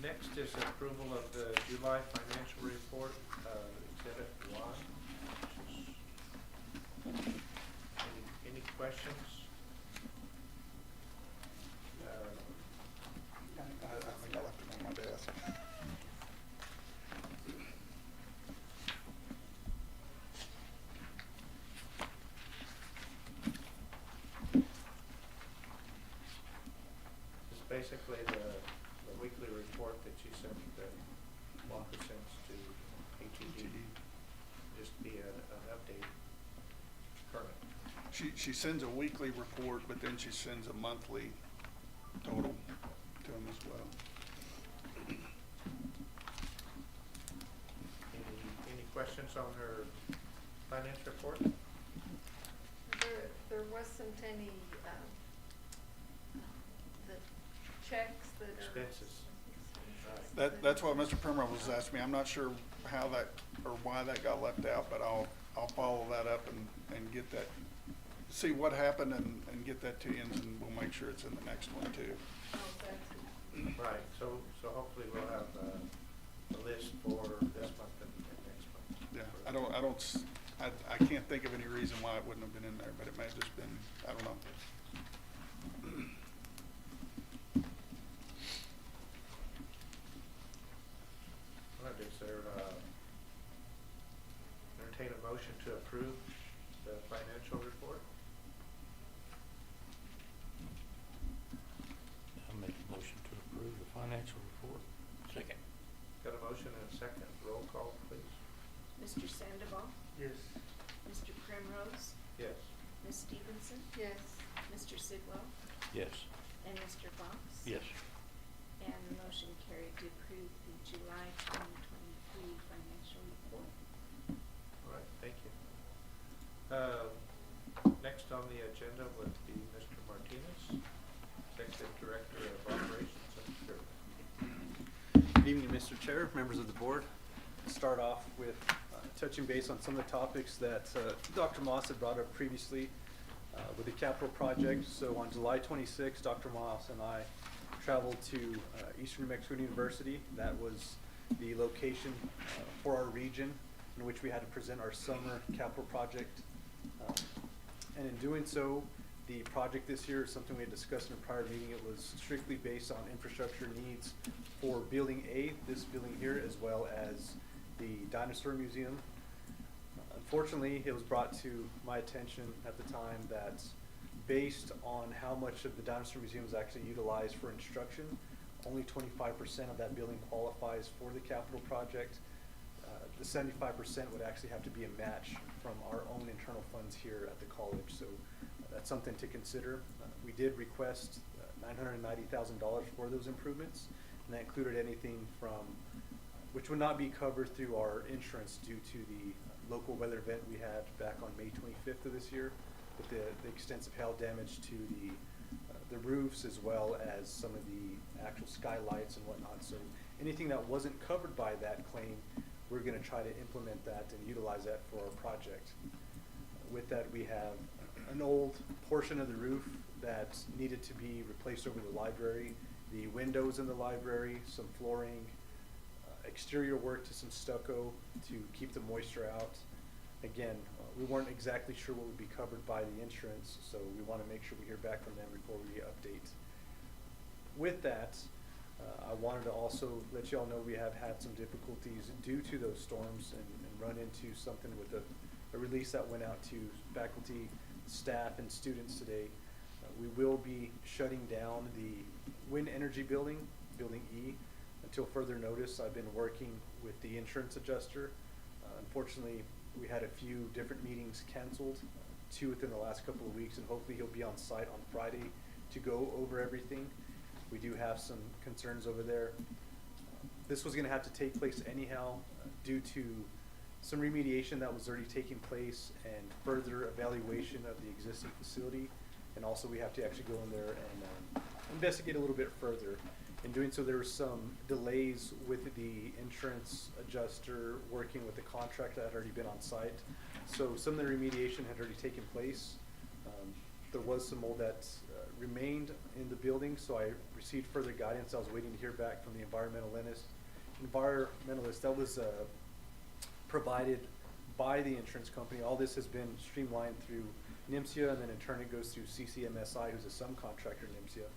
next is approval of the July financial report, Exhibit 1. Any questions? I think I left it on my desk. It's basically the weekly report that you sent, that Walker sends to ATD, just be an update current. She sends a weekly report, but then she sends a monthly total to them as well. Any questions on her finance report? There wasn't any, the checks that are. Expenses. That's what Mr. Primrose was asking me. I'm not sure how that, or why that got left out, but I'll follow that up and get that, see what happened and get that to you, and we'll make sure it's in the next one too. Oh, that's, Right, so hopefully we'll have a list for this month and next month. Yeah, I can't think of any reason why it wouldn't have been in there, but it may have just been, I don't know. All right, is there, entertain a motion to approve the financial report? I'll make a motion to approve the financial report. Second. Got a motion and a second. Roll call, please. Mr. Sandoval? Yes. Mr. Primrose? Yes. Ms. Stevenson? yes. Mr. Sitler? Yes. And Mr. Box? Yes. And the motion carried to approve the July 2023 financial report. All right, thank you. Next on the agenda would be Mr. Martinez, Executive Director of Operations and Procurement. Good evening, Mr. Chair, members of the board. Start off with touching base on some of the topics that Dr. Moss had brought up previously with the capital project. So on July 26th, Dr. Moss and I traveled to Eastern New Mexico University. That was the location for our region in which we had to present our summer capital project. And in doing so, the project this year is something we had discussed in a prior meeting. It was strictly based on infrastructure needs for Building A, this building here, as well as the Dinosaur Museum. Unfortunately, it was brought to my attention at the time that based on how much of the Dinosaur Museum is actually utilized for instruction, only 25% of that building qualifies for the capital project. The 75% would actually have to be a match from our own internal funds here at the college. So that's something to consider. We did request $990,000 for those improvements, and that included anything from, which would not be covered through our insurance due to the local weather event we had back on May 25th of this year, with the extensive hail damage to the roofs, as well as some of the actual skylights and whatnot. So anything that wasn't covered by that claim, we're gonna try to implement that and utilize that for our project. With that, we have an old portion of the roof that needed to be replaced over the library, the windows in the library, some flooring, exterior work to some stucco to keep the moisture out. Again, we weren't exactly sure what would be covered by the insurance, so we want to make sure we hear back from them before we update. With that, I wanted to also let you all know we have had some difficulties due to those storms and run into something with a release that went out to faculty, staff, and students today. We will be shutting down the wind energy building, Building E, until further notice. I've been working with the insurance adjuster. Unfortunately, we had a few different meetings canceled, 2 within the last couple of weeks, and hopefully he'll be on site on Friday to go over everything. We do have some concerns over there. This was gonna have to take place anyhow due to some remediation that was already taking place and further evaluation of the existing facility. And also we have to actually go in there and investigate a little bit further. In doing so, there were some delays with the insurance adjuster working with the contractor that had already been on site. So some of the remediation had already taken place. There was some mold that remained in the building, so I received further guidance. I was waiting to hear back from the environmentalist that was provided by the insurance company. All this has been streamlined through NIMSIA, and then in turn it goes through CCMSI, who's a subcontractor in NIMSIA.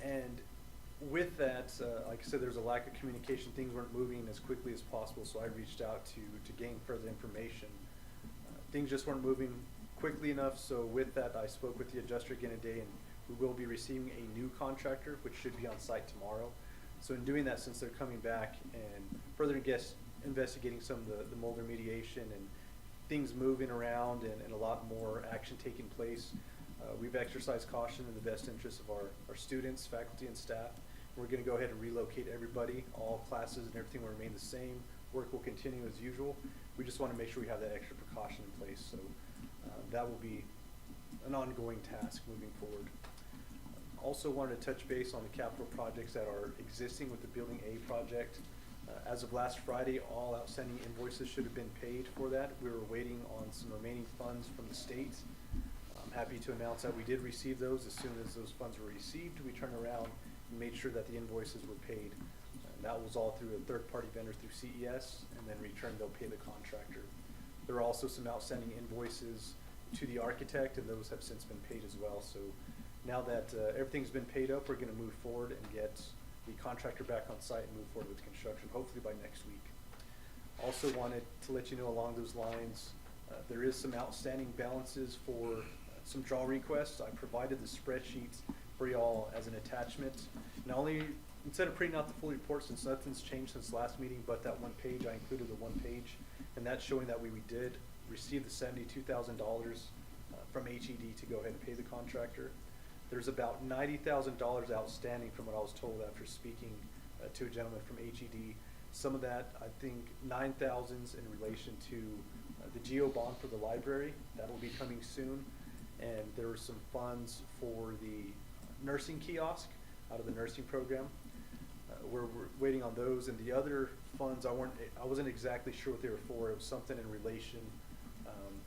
And with that, like I said, there's a lack of communication. Things weren't moving as quickly as possible, so I reached out to gain further information. Things just weren't moving quickly enough, so with that, I spoke with the adjuster again today, and we will be receiving a new contractor, which should be on site tomorrow. So in doing that, since they're coming back and further investigating some of the mold remediation and things moving around and a lot more action taking place, we've exercised caution in the best interest of our students, faculty, and staff. We're going to go ahead and relocate everybody. All classes and everything will remain the same. Work will continue as usual. We just want to make sure we have that extra precaution in place. So that will be an ongoing task moving forward. Also wanted to touch base on the capital projects that are existing with the Building A project. As of last Friday, all outstanding invoices should have been paid for that. We were waiting on some remaining funds from the state. I'm happy to announce that we did receive those. As soon as those funds were received, we turned around and made sure that the invoices were paid. That was all through a third-party vendor through CES, and then return they'll pay the contractor. There are also some outstanding invoices to the architect, and those have since been paid as well. So now that everything's been paid up, we're going to move forward and get the contractor back on site and move forward with construction, hopefully by next week. Also wanted to let you know along those lines, there is some outstanding balances for some draw requests. I provided the spreadsheets for y'all as an attachment. Not only, instead of printing out the full report, since nothing's changed since last meeting, but that one page, I included the one page, and that's showing that we did receive the $72,000 from HED to go ahead and pay the contractor. There's about $90,000 outstanding from what I was told after speaking to a gentleman from HED. Some of that, I think, 9,000's in relation to the GEO bond for the library. That will be coming soon. And there were some funds for the nursing kiosk out of the nursing program. We're waiting on those, and the other funds I wasn't exactly sure what they were for. It was something in relation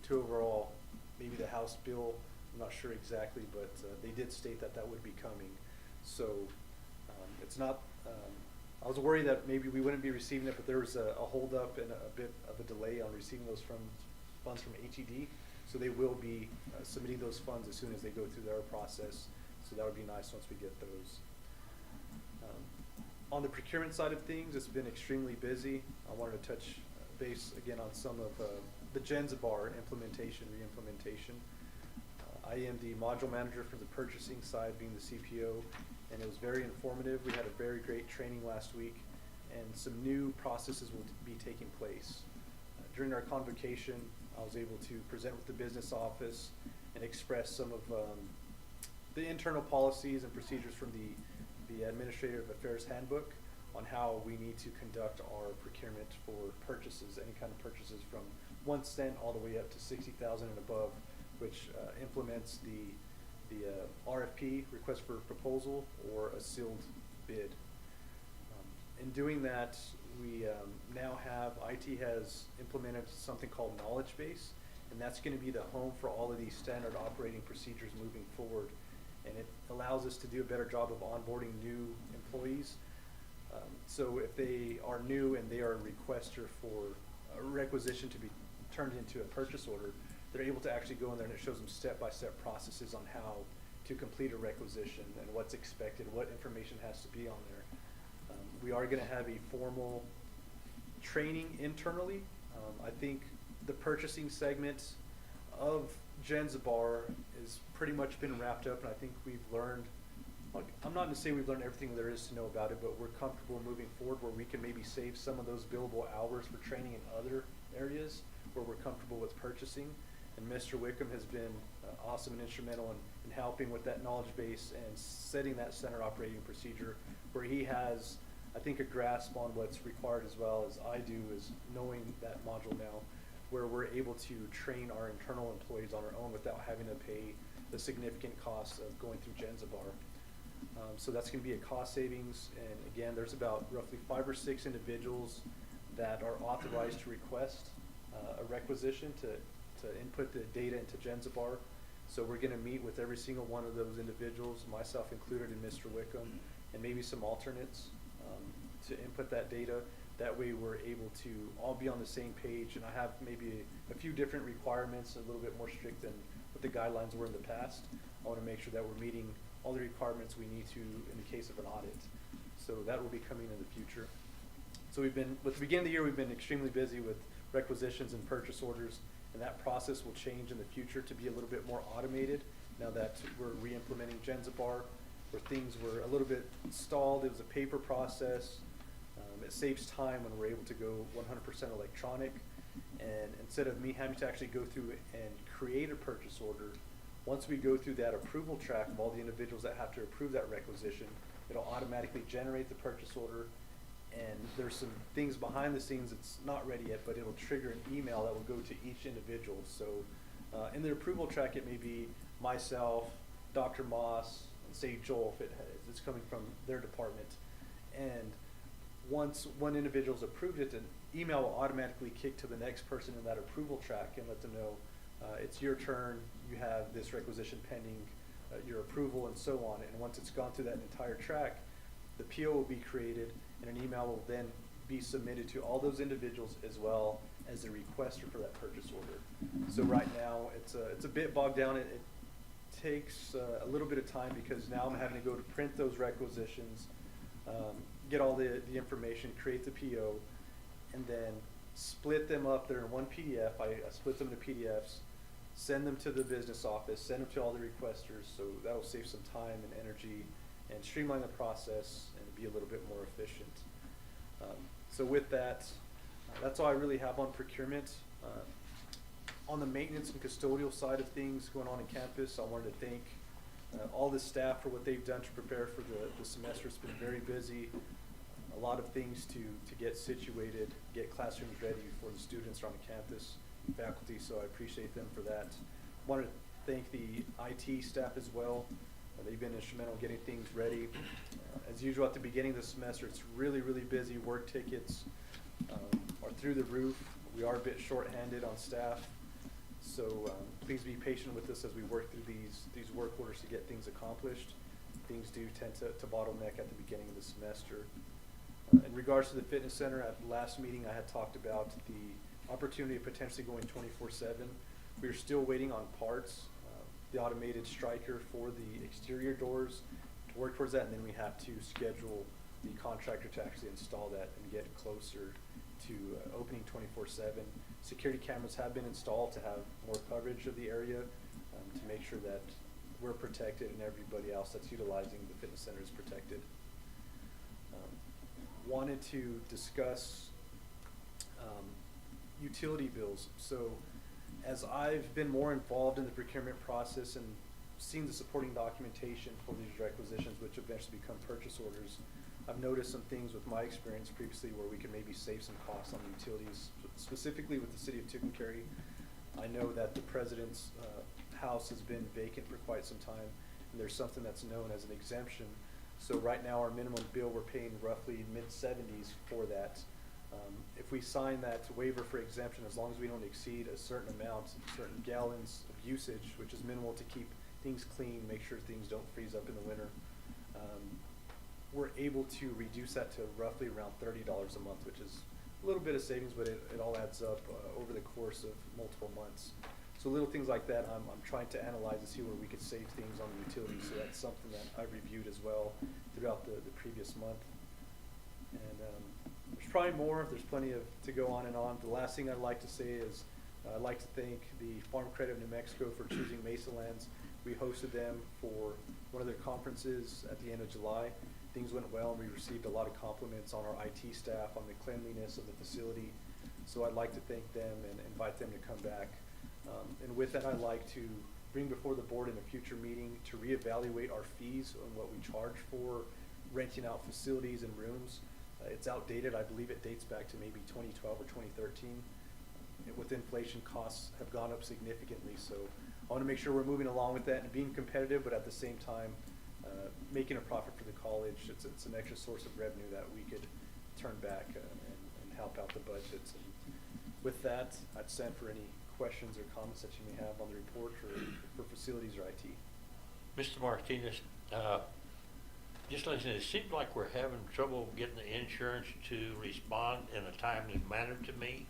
to overall maybe the House bill. I'm not sure exactly, but they did state that that would be coming. So it's not. I was worried that maybe we wouldn't be receiving it, but there was a holdup and a bit of a delay on receiving those funds from HED. So they will be submitting those funds as soon as they go through their process. So that would be nice once we get those. On the procurement side of things, it's been extremely busy. I wanted to touch base again on some of the Genzabar implementation, re-implementation. I am the module manager for the purchasing side, being the CPO, and it was very informative. We had a very great training last week, and some new processes will be taking place. During our convocation, I was able to present with the business office and express some of the internal policies and procedures from the Administrative Affairs Handbook on how we need to conduct our procurement for purchases, any kind of purchases from 1 cent all the way up to 60,000 and above, which implements the RFP, request for proposal, or a sealed bid. In doing that, we now have, IT has implemented something called Knowledge Base, and that's going to be the home for all of these standard operating procedures moving forward. And it allows us to do a better job of onboarding new employees. So if they are new and they are a requester for a requisition to be turned into a purchase order, they're able to actually go in there and it shows them step-by-step processes on how to complete a requisition and what's expected, what information has to be on there. We are going to have a formal training internally. I think the purchasing segment of Genzabar has pretty much been wrapped up, and I think we've learned, I'm not going to say we've learned everything there is to know about it, but we're comfortable moving forward where we can maybe save some of those billable hours for training in other areas where we're comfortable with purchasing. And Mr. Wickham has been awesome and instrumental in helping with that knowledge base and setting that center operating procedure where he has, I think, a grasp on what's required as well as I do, is knowing that module now, where we're able to train our internal employees on our own without having to pay the significant costs of going through Genzabar. So that's going to be a cost savings, and again, there's about roughly 5 or 6 individuals that are authorized to request a requisition to input the data into Genzabar. So we're going to meet with every single one of those individuals, myself included and Mr. Wickham, and maybe some alternates to input that data. That way we're able to all be on the same page, and I have maybe a few different requirements, a little bit more strict than what the guidelines were in the past. I want to make sure that we're meeting all the requirements we need to in the case of an audit. So that will be coming in the future. So with the beginning of the year, we've been extremely busy with requisitions and purchase orders, and that process will change in the future to be a little bit more automated now that we're re-implementing Genzabar, where things were a little bit stalled. It was a paper process. It saves time when we're able to go 100% electronic. And instead of me having to actually go through and create a purchase order, once we go through that approval track of all the individuals that have to approve that requisition, it'll automatically generate the purchase order. And there's some things behind the scenes that's not ready yet, but it'll trigger an email that will go to each individual. So in the approval track, it may be myself, Dr. Moss, and say Joel if it's coming from their department. And once one individual's approved it, an email will automatically kick to the next person in that approval track and let them know it's your turn, you have this requisition pending, your approval, and so on. And once it's gone through that entire track, the PO will be created, and an email will then be submitted to all those individuals as well as the requester for that purchase order. So right now, it's a bit bogged down. It takes a little bit of time because now I'm having to go to print those requisitions, get all the information, create the PO, and then split them up. They're in one PDF. I split them into PDFs, send them to the business office, send them to all the requesters, so that'll save some time and energy and streamline the process and be a little bit more efficient. So with that, that's all I really have on procurement. On the maintenance and custodial side of things going on in campus, I wanted to thank all the staff for what they've done to prepare for the semester. It's been very busy. A lot of things to get situated, get classrooms ready for the students on the campus and faculty, so I appreciate them for that. Wanted to thank the IT staff as well. They've been instrumental in getting things ready. As usual at the beginning of the semester, it's really, really busy. Work tickets are through the roof. We are a bit short-handed on staff, so please be patient with us as we work through these work orders to get things accomplished. Things do tend to bottleneck at the beginning of the semester. In regards to the fitness center, at the last meeting I had talked about the opportunity of potentially going 24/7. We are still waiting on parts, the automated striker for the exterior doors to work towards that, and then we have to schedule the contractor to actually install that and get closer to opening 24/7. Security cameras have been installed to have more coverage of the area to make sure that we're protected and everybody else that's utilizing the fitness center is protected. Wanted to discuss utility bills. So as I've been more involved in the procurement process and seen the supporting documentation for these requisitions, which eventually become purchase orders, I've noticed some things with my experience previously where we can maybe save some costs on the utilities, specifically with the city of Tucumcari. I know that the president's house has been vacant for quite some time, and there's something that's known as an exemption. So right now, our minimum bill, we're paying roughly mid-70s for that. If we sign that waiver for exemption, as long as we don't exceed a certain amount, certain gallons of usage, which is minimal to keep things clean, make sure things don't freeze up in the winter, we're able to reduce that to roughly around $30 a month, which is a little bit of savings, but it all adds up over the course of multiple months. So little things like that, I'm trying to analyze to see where we could save things on the utilities. So that's something that I reviewed as well throughout the previous month. And there's probably more. There's plenty to go on and on. The last thing I'd like to say is I'd like to thank the Farm Credit of New Mexico for choosing Mesalands. We hosted them for one of their conferences at the end of July. Things went well, and we received a lot of compliments on our IT staff, on the cleanliness of the facility. So I'd like to thank them and invite them to come back. And with that, I'd like to bring before the board in a future meeting to reevaluate our fees on what we charge for renting out facilities and rooms. It's outdated. I believe it dates back to maybe 2012 or 2013. With inflation, costs have gone up significantly. So I want to make sure we're moving along with that and being competitive, but at the same time, making a profit for the college. It's an extra source of revenue that we could turn back and help out the budgets. And with that, I'd stand for any questions or comments that you may have on the report or for facilities or IT. Mr. Martinez, just listen, it seems like we're having trouble getting the insurance to respond in a timely manner to me.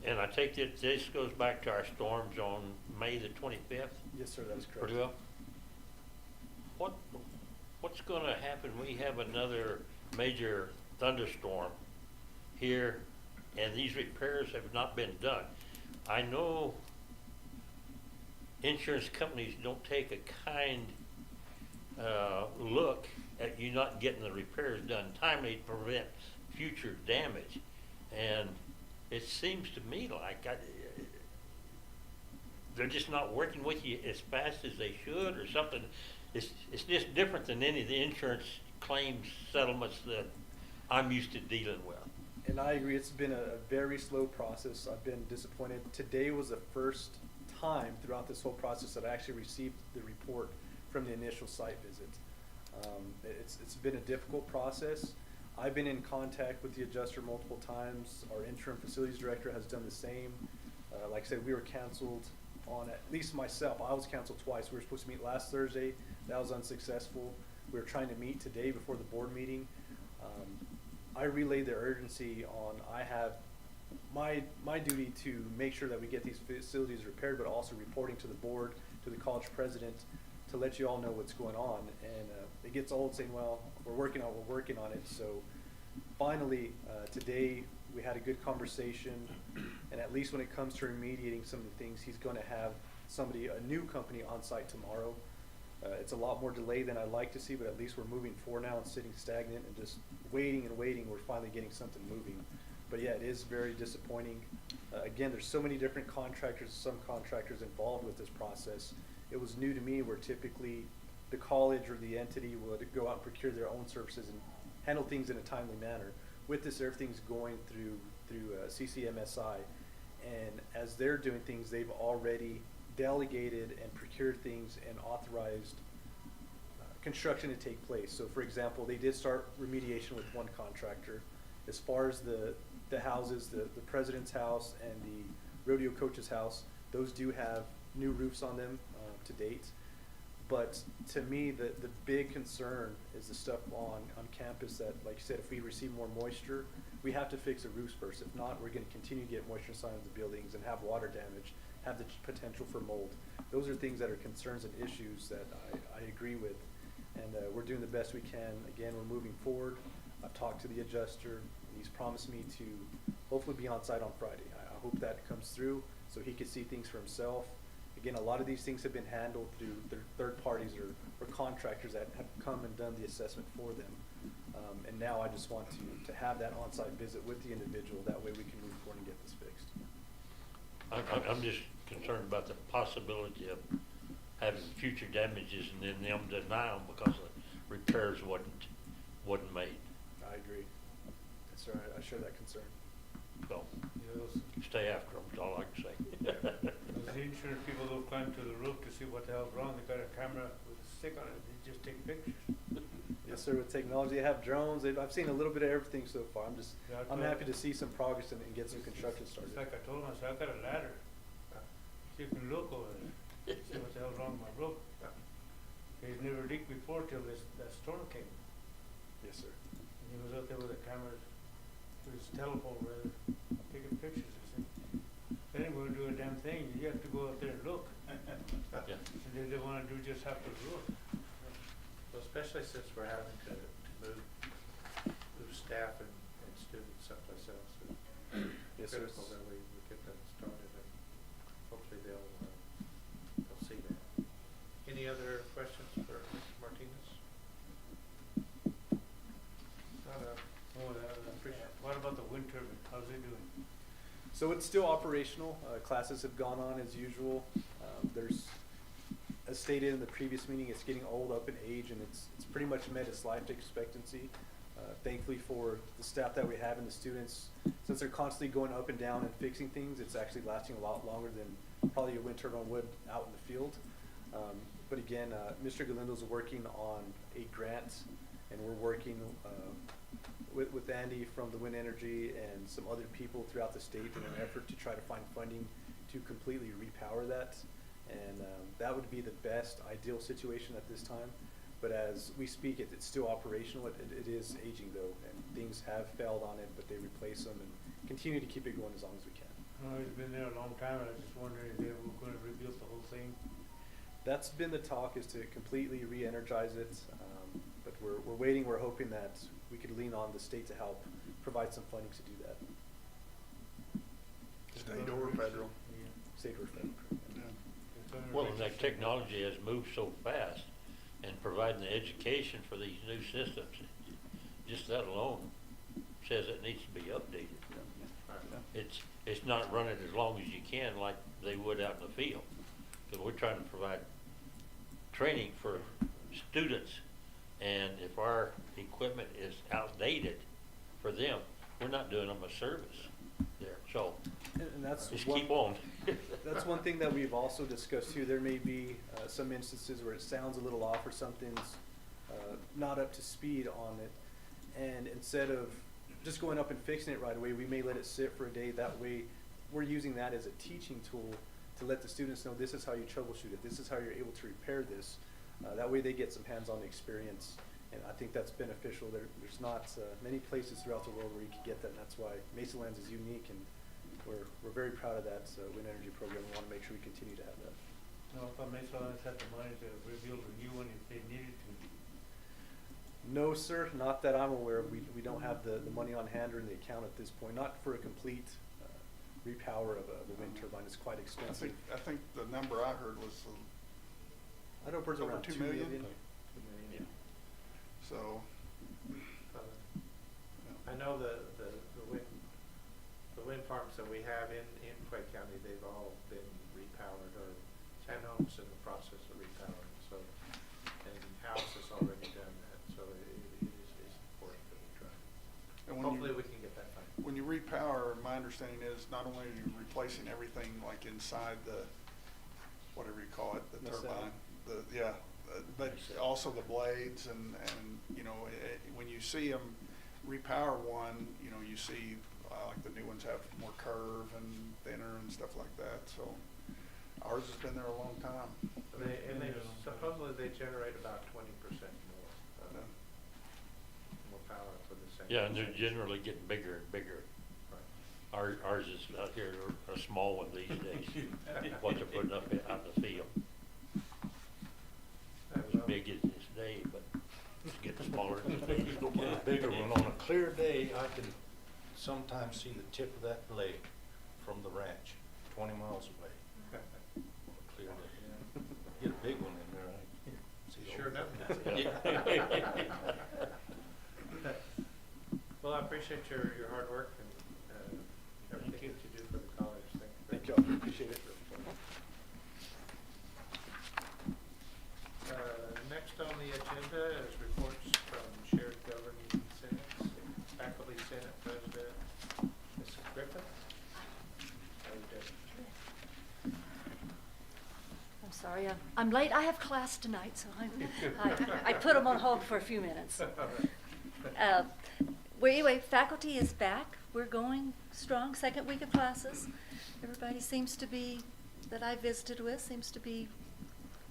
And I take it this goes back to our storms on May the 25th? Yes, sir, that is correct. Pretty well. What's going to happen? We have another major thunderstorm here, and these repairs have not been done. I know insurance companies don't take a kind look at you not getting the repairs done timely to prevent future damage, and it seems to me like they're just not working with you as fast as they should, or something. It's just different than any of the insurance claims settlements that I'm used to dealing with. And I agree, it's been a very slow process. I've been disappointed. Today was the first time throughout this whole process that I actually received the report from the initial site visit. It's been a difficult process. I've been in contact with the adjuster multiple times. Our interim facilities director has done the same. Like I said, we were canceled on, at least myself, I was canceled twice. We were supposed to meet last Thursday. That was unsuccessful. We were trying to meet today before the board meeting. I relayed the urgency on, I have my duty to make sure that we get these facilities repaired, but also reporting to the board, to the college president, to let you all know what's going on. And it gets old saying, well, we're working on it. So finally, today we had a good conversation, and at least when it comes to remediating some of the things, he's going to have a new company on site tomorrow. It's a lot more delay than I'd like to see, but at least we're moving forward now and sitting stagnant and just waiting and waiting. We're finally getting something moving. But yeah, it is very disappointing. Again, there's so many different contractors, subcontractors involved with this process. It was new to me where typically the college or the entity would go out and procure their own services and handle things in a timely manner. With this, everything's going through CCMSI, and as they're doing things, they've already delegated and procured things and authorized construction to take place. So for example, they did start remediation with one contractor. As far as the houses, the president's house and the rodeo coach's house, those do have new roofs on them to date. But to me, the big concern is the stuff on campus that, like you said, if we receive more moisture, we have to fix the roofs first. If not, we're going to continue to get moisture inside of the buildings and have water damage, have the potential for mold. Those are things that are concerns and issues that I agree with, and we're doing the best we can. Again, we're moving forward. I've talked to the adjuster, and he's promised me to hopefully be on site on Friday. I hope that comes through so he can see things for himself. Again, a lot of these things have been handled through third parties or contractors that have come and done the assessment for them. And now I just want to have that on-site visit with the individual. That way we can move forward and get this fixed. I'm just concerned about the possibility of having future damages and then them deny them because the repairs wasn't made. I agree. Yes, sir. I share that concern. So Yes. stay after them, is all I can say. The insurance people don't climb to the roof to see what the hell's wrong. They got a camera with a stick on it. They just take pictures. Yes, sir, with technology, they have drones, I've seen a little bit of everything so far, Yeah, I'm I happy to told- see some progress and get some construction started. It's like I told him, I said, I got a ladder. You can look over there, see what the hell's wrong with my roof. He's never leaked before till that storm came. Yes, sir. And he was out there with a camera, with his telephone rather, taking pictures. I said, that ain't gonna do a damn thing, you have to go out there and look. Yeah. And they don't wanna do just half the roof. Well, especially since we're having to move staff and students someplace else. Yes, sir. Critical that we get that started, and hopefully they'll see that. Any other questions for Mr. Martinez? What about the wind turbine, how's it doing? So it's still operational. Classes have gone on as usual. There's, as stated in the previous meeting, it's getting old up in age, and it's pretty much met its life expectancy. Thankfully for the staff that we have and the students, since they're constantly going up and down and fixing things, it's actually lasting a lot longer than probably a wind turbine would out in the field. But again, Mr. Galindo's working on a grant, and we're working with Andy from the Wind Energy and some other people throughout the state in an effort to try to find funding to completely repower that. And that would be the best ideal situation at this time. But as we speak, it's still operational. It is aging though, and things have failed on it, but they replace them and continue to keep it going as long as we can. Oh, it's been there a long time, I was just wondering if they were gonna rebuild the whole thing. That's been the talk, is to completely re-energize it, but we're waiting. We're hoping that we could lean on the state to help provide some funding to do that. State or federal. Yeah. State or federal. Yeah. It's only Well, right and to that say- technology has moved so fast, and providing the education for these new systems, just that alone says it needs to be updated. It's not running as long as you can like they would out in the field. Because we're trying to provide training for students, and if our equipment is outdated for them, we're not doing them a service there. So And that's just one, keep on. that's one thing that we've also discussed too. There may be some instances where it sounds a little off or something's not up to speed on it. And instead of just going up and fixing it right away, we may let it sit for a day. That way, we're using that as a teaching tool to let the students know this is how you troubleshoot it. This is how you're able to repair this. That way they get some hands-on experience. And I think that's beneficial. There's not many places throughout the world where you can get that, and that's why Mesalands is unique, and we're very proud of that wind energy program. We want to make sure we continue to have that. No, if Mesalands had the money to rebuild a new one if they needed to. No, sir, not that I'm aware of. We don't have the money on hand or in the account at this point, not for a complete repower of a wind turbine. It's quite expensive. I think the number I heard was I don't know, it's over around 2 2 million? million. so. I know the wind farms that we have in Clay County, they've all been repowered, or 10 homes in the process of repowering, so, and House has already done that, so it is important that we try. And when Hopefully you, we can get that funded. when you repower, my understanding is not only are you replacing everything like inside the, whatever you call it, the Nacelle. turbine, but also the blades and you know, when you see them repower one, you know, you see like the new ones have more curve and thinner and stuff like that. So ours has been there a long time. And they supposedly they generate about 20% more power for the same. Yeah, and they're generally getting bigger and bigger. Right. Ours is out here, a small one these days, what they're putting up out in the field. It was big in this day, but it's getting smaller. Get a bigger one. On a clear day, I can sometimes see the tip of that blade from the ranch, 20 miles away. On a clear day. Get a big one in there, I can see the Sure whole enough. thing. Well, I appreciate your hard work and everything that you do for the college. Thank you. I appreciate it. Next on the agenda is reports from shared governing senates, faculty senate president, Mrs. Griffin. How you doing? I'm sorry, sorry, I'm late. I have class tonight, so I put them on hold for a few minutes. Well, anyway, faculty is back. We're going strong, second week of classes. Everybody seems to be, that I visited with, seems to be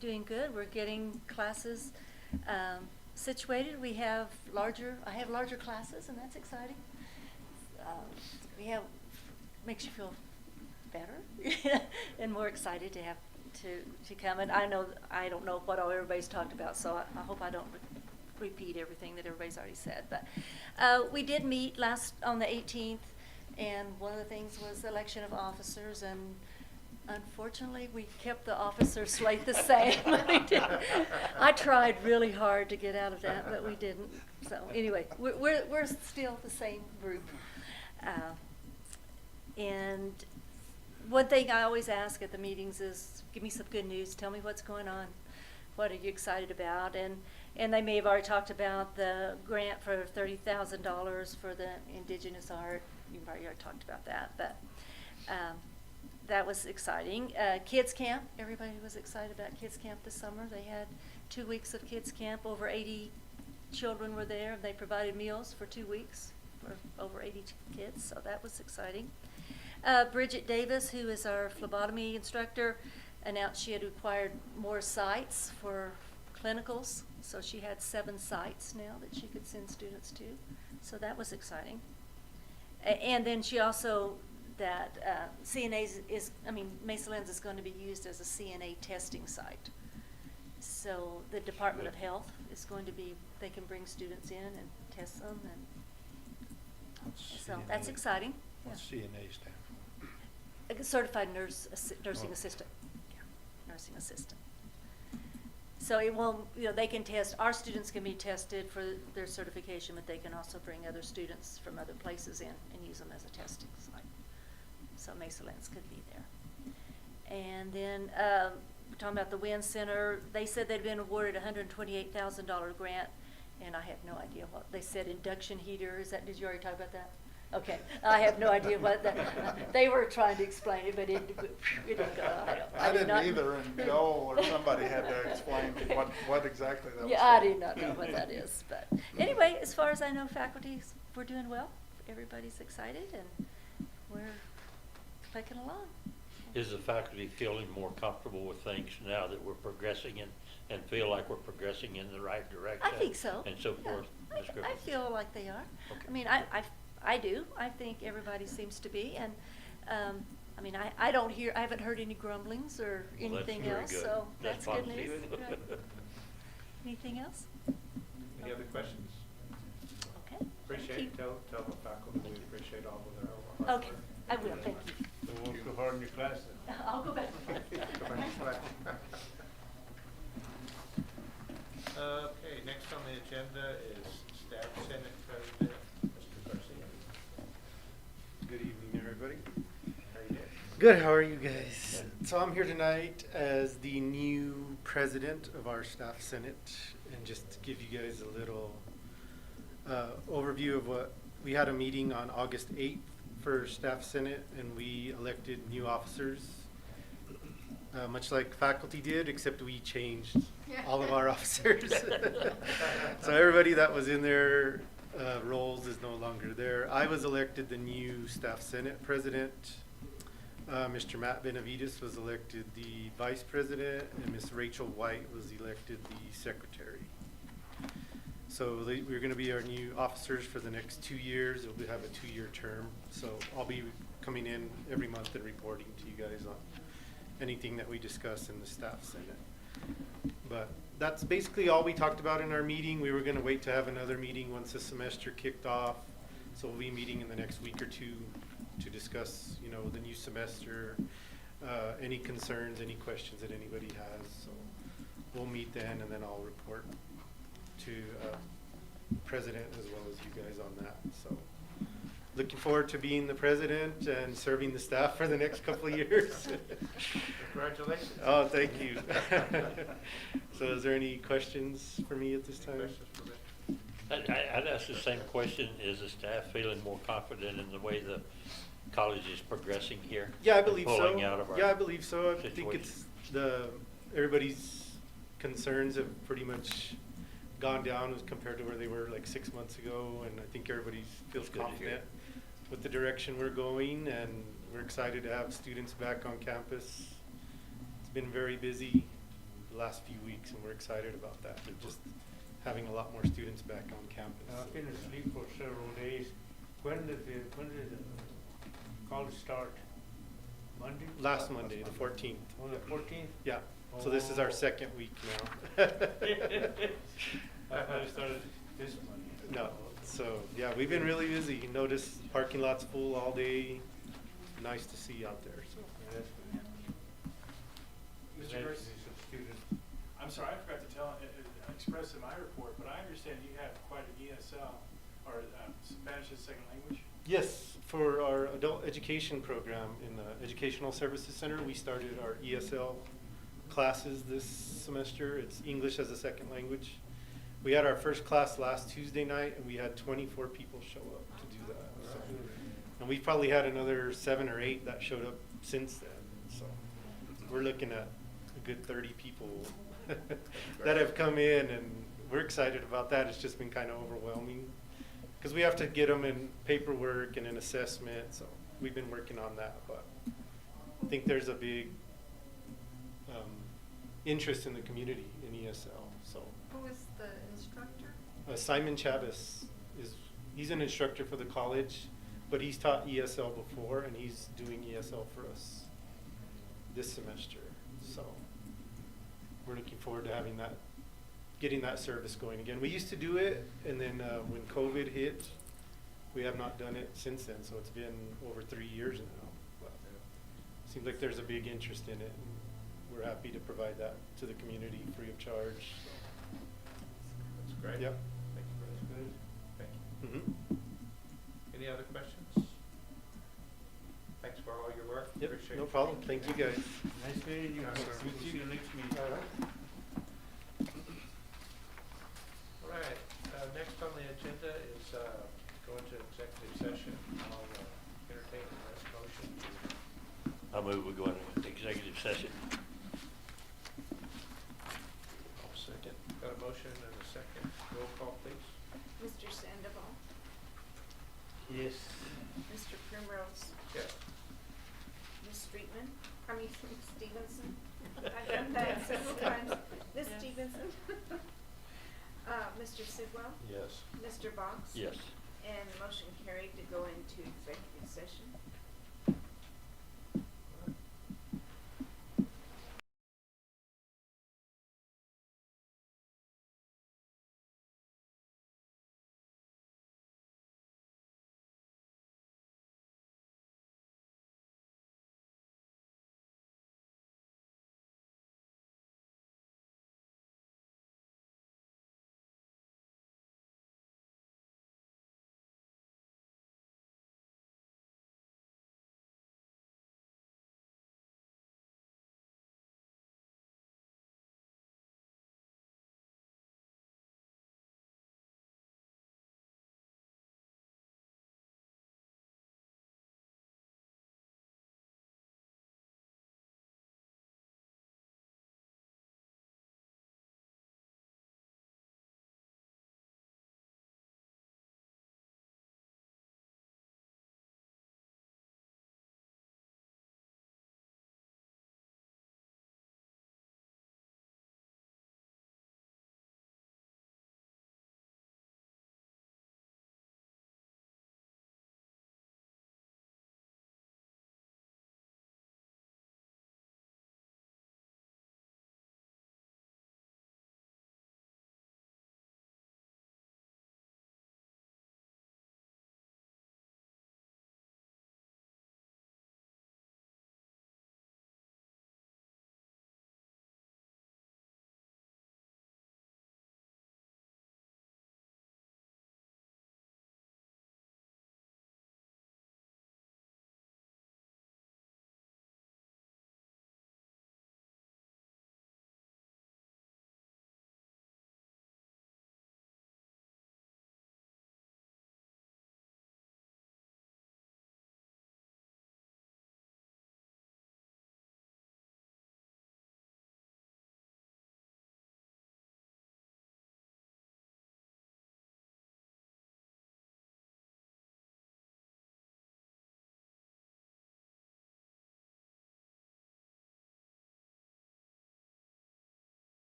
doing good. We're getting classes situated. I have larger classes, and that's exciting. Makes you feel better and more excited to have to come. And I don't know what all everybody's talked about, so I hope I don't repeat everything that everybody's already said. But we did meet on the 18th, and one of the things was the election of officers, and unfortunately we kept the officer slate the same. I tried really hard to get out of that, but we didn't. So anyway, we're still the same group. And one thing I always ask at the meetings is, give me some good news, tell me what's going on, what are you excited about? And they may have already talked about the grant for $30,000 for the indigenous art. You've already talked about that, but that was exciting. Kids Camp, everybody was excited about Kids Camp this summer. They had 2 weeks of Kids Camp. Over 80 children were there. They provided meals for 2 weeks for over 80 kids, so that was exciting. Bridget Davis, who is our phlebotomy instructor, announced she had acquired more sites for clinicals, so she had 7 sites now that she could send students to, so that was exciting. And then she also, that CNA's Mesalands is going to be used as a CNA testing site. So the Department of Health is going to be, they can bring students in and test them, and so that's exciting. What's CNA stand A certified nursing assistant. Yeah, nursing assistant. So it won't, they can test, our students can be tested for their certification, but they can also bring other students from other places in and use them as a testing site. So Mesalands could be there. And then we're talking about the WIN Center. They said they'd been awarded a $128,000 grant, and I have no idea what they said. Induction heater, did you already talk about that? Okay, I have no idea what that, they were trying to explain it, but it didn't go. I didn't either, and Joel or somebody had to explain what exactly that was. Yeah, I do not know what that is, but anyway, as far as I know, we're doing well. Everybody's excited, and we're clicking along. Is the faculty feeling more comfortable with things now that we're progressing and feel like we're progressing in the right direction? I think so. And so Yeah. forth? Ms. I Griffith? feel like they are. Okay. I mean, I do. I think everybody seems to be, and I haven't heard any grumblings or Well, that's anything very else, good. so That's that's good news. positive. Right. Anything else? Any other questions? Okay. Appreciate it. Thank Tell the faculty we appreciate all of their you. hard Okay, work. I will, thank you. Don't work too hard in your class then. I'll go back. Okay, next on the agenda is Staff Senate President, Mr. Garcia. Good evening, everybody. How you doing? Good, how are you guys? So I'm here tonight as the new president of our staff senate, and just to give you guys a little overview of what, we had a meeting on August 8th for staff senate, and we elected new officers, much like faculty did, except we changed all of our officers. So everybody that was in their roles is no longer there. I was elected the new staff senate president. Mr. Matt Benavides was elected the vice president, and Miss Rachel White was elected the secretary. So we're going to be our new officers for the next 2 years. We'll have a 2-year term. So I'll be coming in every month and reporting to you guys on anything that we discuss in the staff senate. But that's basically all we talked about in our meeting. We were going to wait to have another meeting once the semester kicked off. So we'll be meeting in the next week or two to discuss, the new semester, any concerns, any questions that anybody has. So we'll meet then, and then I'll report to president as well as you guys on that. So looking forward to being the president and serving the staff for the next couple of years. Congratulations. Oh, thank you. So is there any questions for me at this time? Questions for Mr. I'd ask the same question. Is the staff feeling more confident in the way the college is progressing here? Yeah, I and believe so. pulling out of our Yeah, I believe so. I think situation? it's the everybody's concerns have pretty much gone down as compared to where they were like 6 months ago, and I think everybody feels Good to hear. confident with the direction we're going, and we're excited to have students back on campus. It's been very busy the last few weeks, and we're excited about that, and just having a lot more students back on campus. I've been asleep for several days. When did the college start? Monday? Last Monday, the 14th. On the 14th? Yeah, so this is our Oh. second week now. I thought it started this Monday. No, so, yeah, we've been really busy. You notice parking lot's full all day. Nice to see out there, so. Yeah, that's good. Mr. Glad to Grace? see some students. I'm sorry, I forgot to express in my report, but I understand you have quite an ESL, or Spanish as a second language. Yes, for our adult education program in the Educational Services Center, we started our ESL classes this semester. It's English as a second language. We had our first class last Tuesday night, and we had 24 people show up to do that. So. And we've probably had another 7 or 8 that showed up since then. So we're looking at a good 30 people that have come in, and we're excited about that. It's just been kind of overwhelming because we have to get them in paperwork and an assessment. So we've been working on that, but I think there's a big interest in the community in ESL. So Who is the instructor? Simon Chavez he's an instructor for the college, but he's taught ESL before, and he's doing ESL for us this semester. So we're looking forward to getting that service going again. We used to do it, and then when COVID hit, we have not done it since then. So it's been over 3 years now. But it seems like there's a big interest in it, and we're happy to provide that to the community free of charge. So. That's great. Yep. Thank you, that's good. Thank you. Mm-hmm. Any other questions? Thanks for all your work. Yep, Appreciate no it. problem. Thank you guys. Nice meeting you. Yes, sir. We'll see you next meeting. All right, next on the agenda is go into executive session. I'll entertain a motion to I move we go into executive session. I'll second. got a motion and a second. Roll call, please. Mr. Sandoval, Yes. Mr. Primrose, Yes. Ms. Stevenson. I've done that several times. Ms. Stevenson. Mr. Sidwell, Yes. Mr. Box. Yes. And motion carried to go into executive session.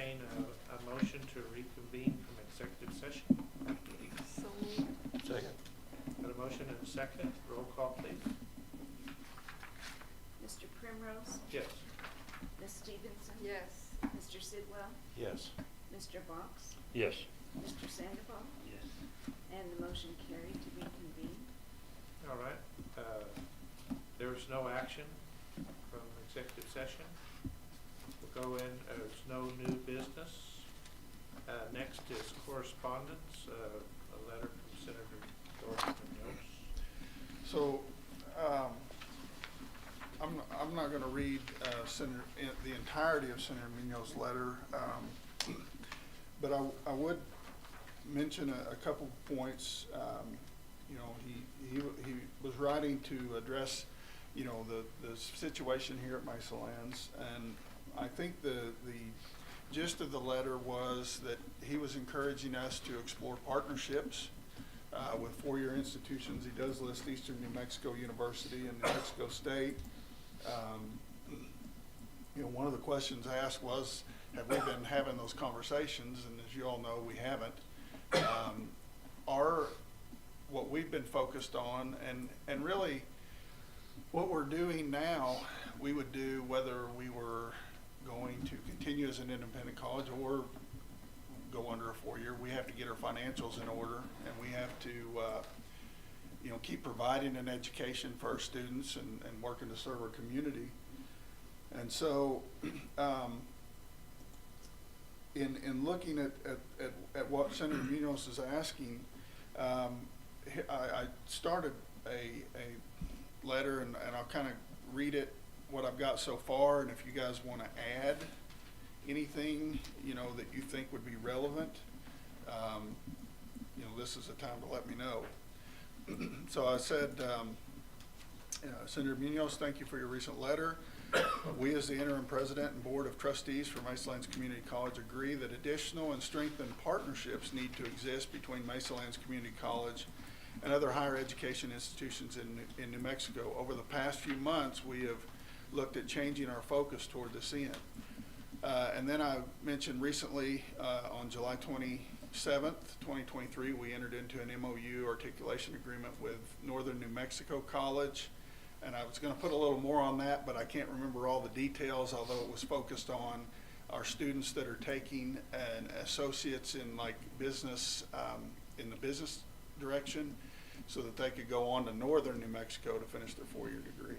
entertain a motion to reconvene from executive session. So moved. Second. Got a motion and a second. Roll call, please. Mr. Primrose, Yes. Ms. Stevenson. Yes. Mr. Sidwell, Yes. Mr. Box, Yes. Mr. Sandoval, Yes. and the motion carried to reconvene. All right. There's no action from executive session. We'll go in, there's no new business. Next is correspondence, a letter from Senator Dorfman Yost. So, I'm not gonna read, the entirety of Senator Munoz' letter, but I would mention a couple points. You know, he was writing to address, you know, the situation here at Mesalands, and I think the gist of the letter was that he was encouraging us to explore partnerships with four-year institutions. He does list Eastern New Mexico University and New Mexico State. You know, one of the questions asked was, have we been having those conversations? And as you all know, we haven't. What we've been focused on, and really what we're doing now, we would do whether we were going to continue as an independent college or go under a four-year. We have to get our financials in order, and we have to you know, keep providing an education for our students and working to serve our community. And so in looking at what Senator Munoz is asking, I started a letter, and I'll kind of read it, what I've got so far, and if you guys want to add anything, you know, that you think would be relevant, you know, this is the time to let me know. So I said, Senator Munoz, thank you for your recent letter. We, as the interim president and board of trustees for Mesalands Community College, agree that additional and strengthened partnerships need to exist between Mesalands Community College and other higher education institutions in New Mexico. Over the past few months, we have looked at changing our focus toward this end. And then I mentioned recently, on July 27th, 2023, we entered into an MOU articulation agreement with Northern New Mexico College. And I was going to put a little more on that, but I can't remember all the details, although it was focused on our students that are taking an associates in like business, in the business direction, so that they could go on to Northern New Mexico to finish their four-year degree.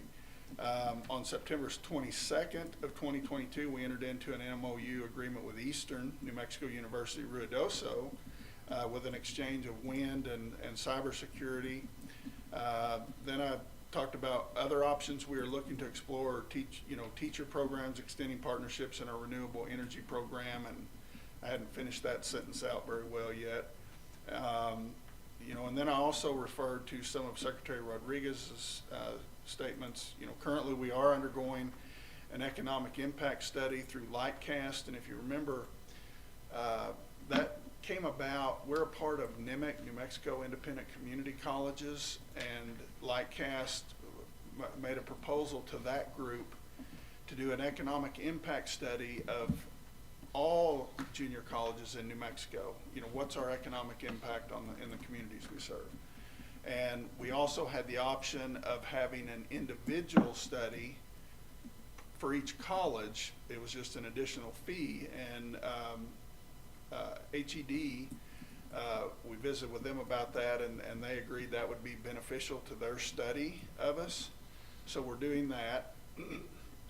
On September 22nd of 2022, we entered into an MOU agreement with Eastern New Mexico University Ruidoso with an exchange of wind and cybersecurity. Then I talked about other options we are looking to explore, teacher programs, extending partnerships in our renewable energy program, and I hadn't finished that sentence out very well yet. And then I also referred to some of Secretary Rodriguez's statements. Currently we are undergoing an economic impact study through Lightcast, and if you remember, that came about, we're a part of NIMIC, New Mexico Independent Community Colleges, and Lightcast made a proposal to that group to do an economic impact study of all junior colleges in New Mexico. What's our economic impact in the communities we serve? And we also had the option of having an individual study for each college. It was just an additional fee, and HED, we visited with them about that, and they agreed that would be beneficial to their study of us. So we're doing that,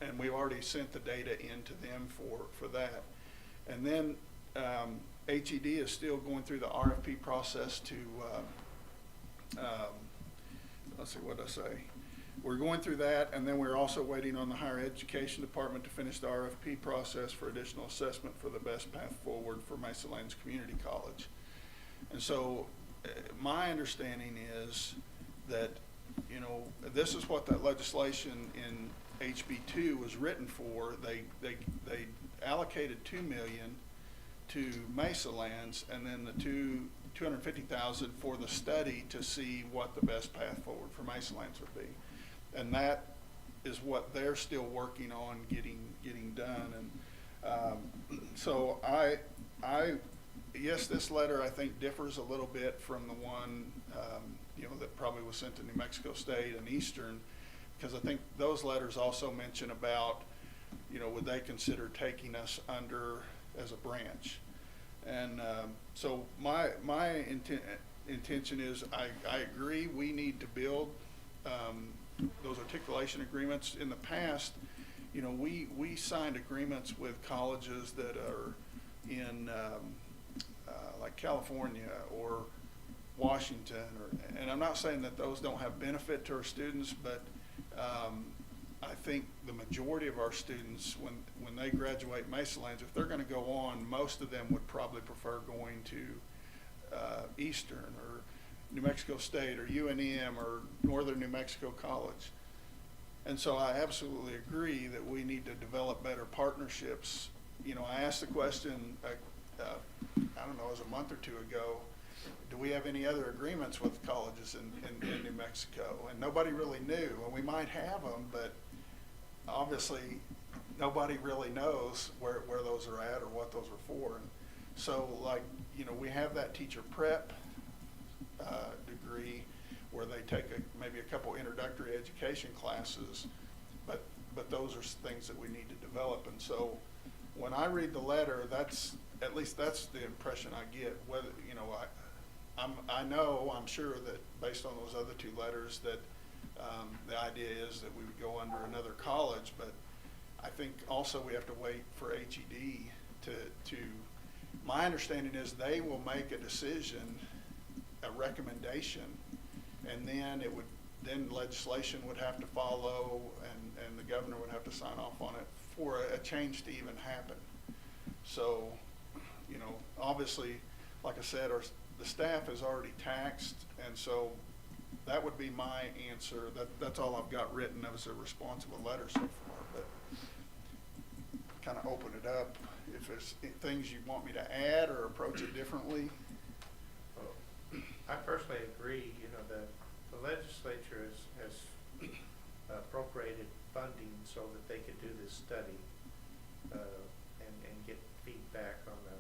and we've already sent the data in to them for that. And then HED is still going through the RFP process to, let's see, what did I say? We're going through that, and then we're also waiting on the Higher Education Department to finish the RFP process for additional assessment for the best path forward for Mesalands Community College. And so my understanding is that, this is what that legislation in HB2 was written for. They allocated $2 million to Mesalands, and then the $250,000 for the study to see what the best path forward for Mesalands would be. And that is what they're still working on getting done. So yes, this letter I think differs a little bit from the one, that probably was sent to New Mexico State and Eastern, because I think those letters also mention about, would they consider taking us under as a branch? And so my intention is, I agree we need to build those articulation agreements. In the past, we signed agreements with colleges that are in like California or Washington, and I'm not saying that those don't have benefit to our students, but I think the majority of our students, when they graduate Mesalands, if they're going to go on, most of them would probably prefer going to Eastern or New Mexico State or UNM or Northern New Mexico College. And so I absolutely agree that we need to develop better partnerships. I asked the question, I don't know, it was a month or two ago, do we have any other agreements with colleges in New Mexico? And nobody really knew. And we might have them, but obviously nobody really knows where those are at or what those are for. And so, we have that teacher prep degree where they take maybe a couple introductory education classes, but those are things that we need to develop. And so when I read the letter, that's the impression I get. Whether, I'm sure that based on those other two letters that the idea is that we would go under another college, but I think also we have to wait for HED to my understanding is they will make a decision, a recommendation, and then legislation would have to follow, and the governor would have to sign off on it for a change to even happen. So, obviously, like I said, the staff is already taxed, and so that would be my answer. That's all I've got written as a response of a letter so far, but kind of open it up. If there's things you want me to add or approach it differently. Well, I personally agree, the legislature has appropriated funding so that they could do this study and get feedback on the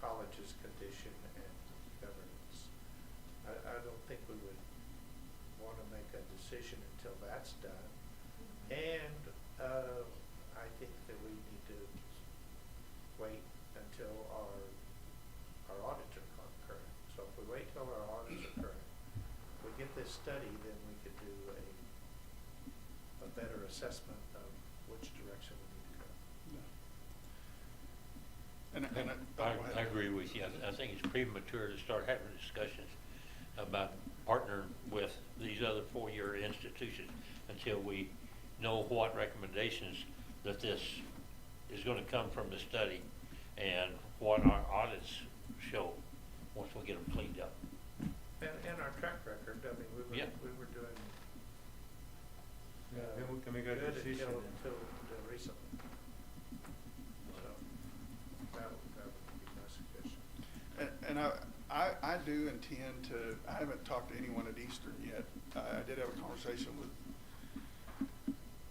college's condition and governance. I don't think we would want to make a decision until that's done. And I think that we need to wait until our audits are current. So if we wait till our audits are current, we get this study, then we could do a better assessment of which direction we need to go. I agree with you. I think it's premature to start having discussions about partnering with these other four-year institutions until we know what recommendations that this is going to come from the study and what our audits show once we get them cleaned up. And our track record, we were doing Then we can make a good decision. until recently. So that would be my suggestion. And I do intend to, I haven't talked to anyone at Eastern yet. I did have a conversation with,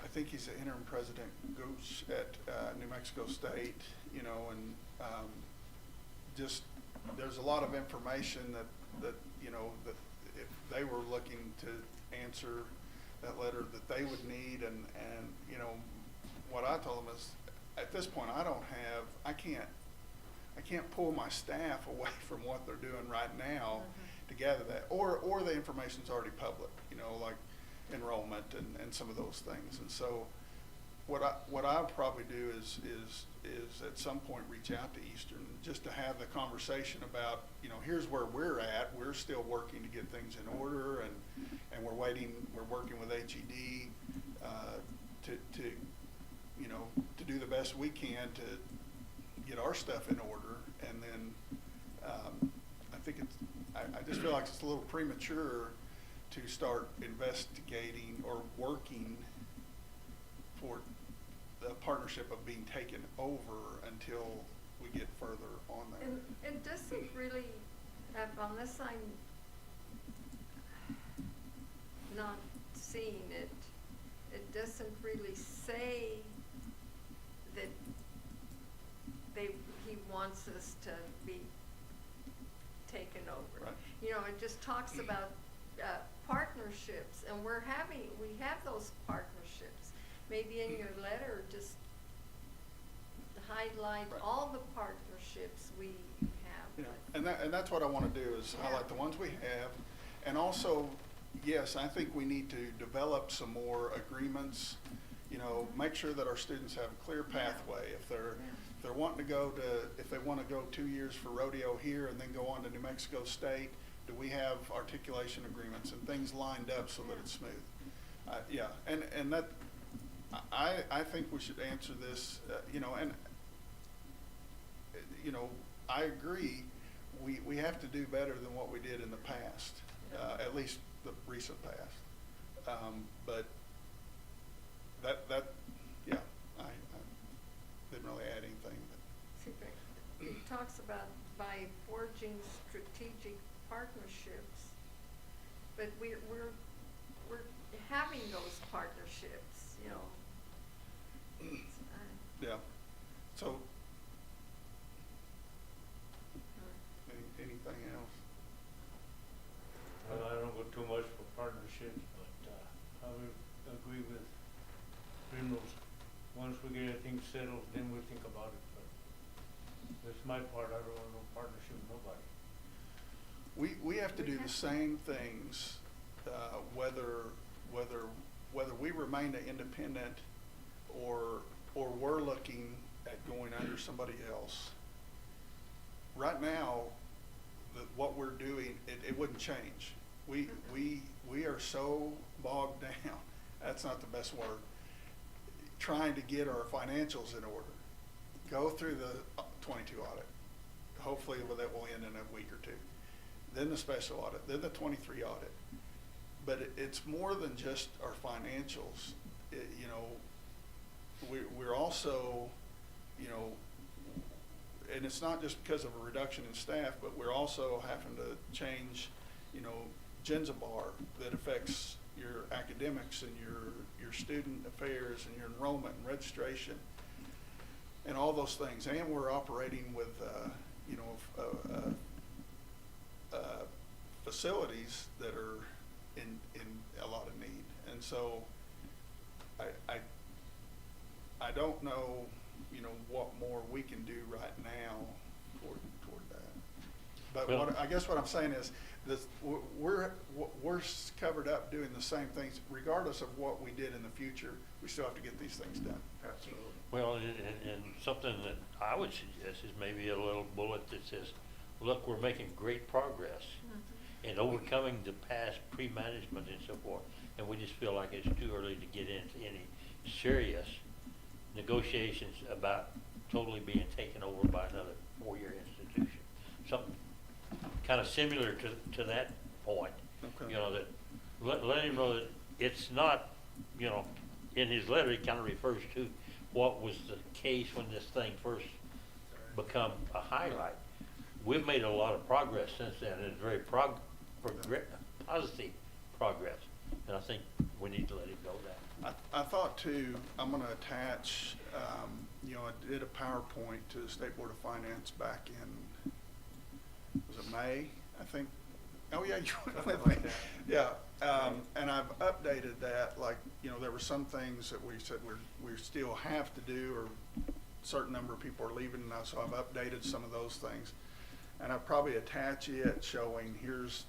I think he's the interim president, Gooch at New Mexico State, and just, there's a lot of information that if they were looking to answer that letter that they would need, and what I told them is, at this point, I can't pull my staff away from what they're doing right now to gather that, or the information's already public, like enrollment and some of those things. And so what I'll probably do is at some point reach out to Eastern just to have the conversation about, here's where we're at. We're still working to get things in order, and we're working with HED to do the best we can to get our stuff in order. And then I think I just feel like it's a little premature to start investigating or working for the partnership of being taken over until we get further on that. And it doesn't really, unless I'm not seeing it, it doesn't really say that he wants us to be taken over. Right. You know, it just talks about partnerships, and we have those partnerships. Maybe in your letter, just highlight Right. all the partnerships we have. Yeah, with- and that's what I want to do is highlight the ones we have. And also, yes, I think we need to develop some more agreements, you know, make sure that our students have a clear pathway. If they're wanting to go if they want to go 2 years for rodeo here and then go on to New Mexico State, do we have articulation agreements and things lined up so that it's smooth? Yeah, and that, I think we should answer this, you know, and, you know, I agree, we have to do better than what we did in the past, at least the recent past. But that, yeah, I didn't really add anything. See, but it talks about by forging strategic partnerships, but we're having those partnerships, you know. Yeah, so, anything else? Well, I don't go too much for partnerships, but, I would agree with Primrose. Once we get everything settled, then we'll think about it, but that's my part, I don't want no partnership with nobody. We have to do the same things, whether we remain an independent or we're looking at going under somebody else. Right now, what we're doing, it wouldn't change. We are so bogged down, that's not the best word, trying to get our financials in order. Go through the 22 audit. Hopefully that will end in a week or two. Then the special audit, then the 23 audit. But it's more than just our financials. You know, we're also, you know, and it's not just because of a reduction in staff, but we're also having to change, you know, Genzabar that affects your academics and your student affairs and your enrollment and registration and all those things. And we're operating with, you know, facilities that are in a lot of need. And so I don't know, you know, what more we can do right now toward that. But Well, I guess what I'm saying is this, we're covered up doing the same things regardless of what we did in the future. We still have to get these things done. Absolutely. Well, and something that I would suggest is maybe a little bullet that says, look, we're making great progress in overcoming the past pre-management and so forth. And we just feel like it's too early to get into any serious negotiations about totally being taken over by another four-year institution. Something kind of similar to that point. Okay. You know, that let him know that it's not, you know, in his letter he kind of refers to what was the case when this thing first become a highlight. We've made a lot of progress since then, and it's very positive progress, and I think we need to let it go that. I thought too, I'm gonna attach, you know, I did a PowerPoint to the State Board of Finance back in, was it May, I think? Oh, yeah, you went with me. Yeah, and I've updated that, like, you know, there were some things that we said we still have to do, or a certain number of people are leaving now, so I've updated some of those things. And I'll probably attach it showing here's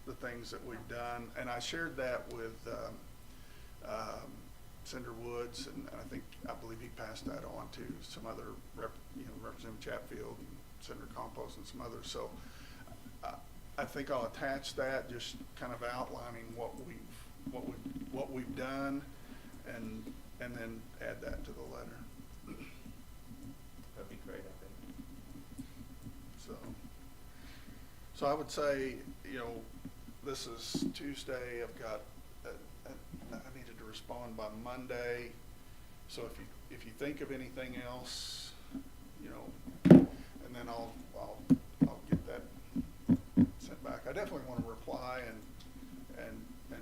the things that we've done. And I shared that with Senator Woods, and I believe he passed that on to some other, Representative Chatfield and Senator Compost and some others. So I think I'll attach that, just kind of outlining what we've done, and then add that to the letter. That'd be great, I think. So I would say, you know, this is Tuesday. I've got, I needed to respond by Monday. So if you think of anything else, you know, and then I'll get that sent back. I definitely want to reply and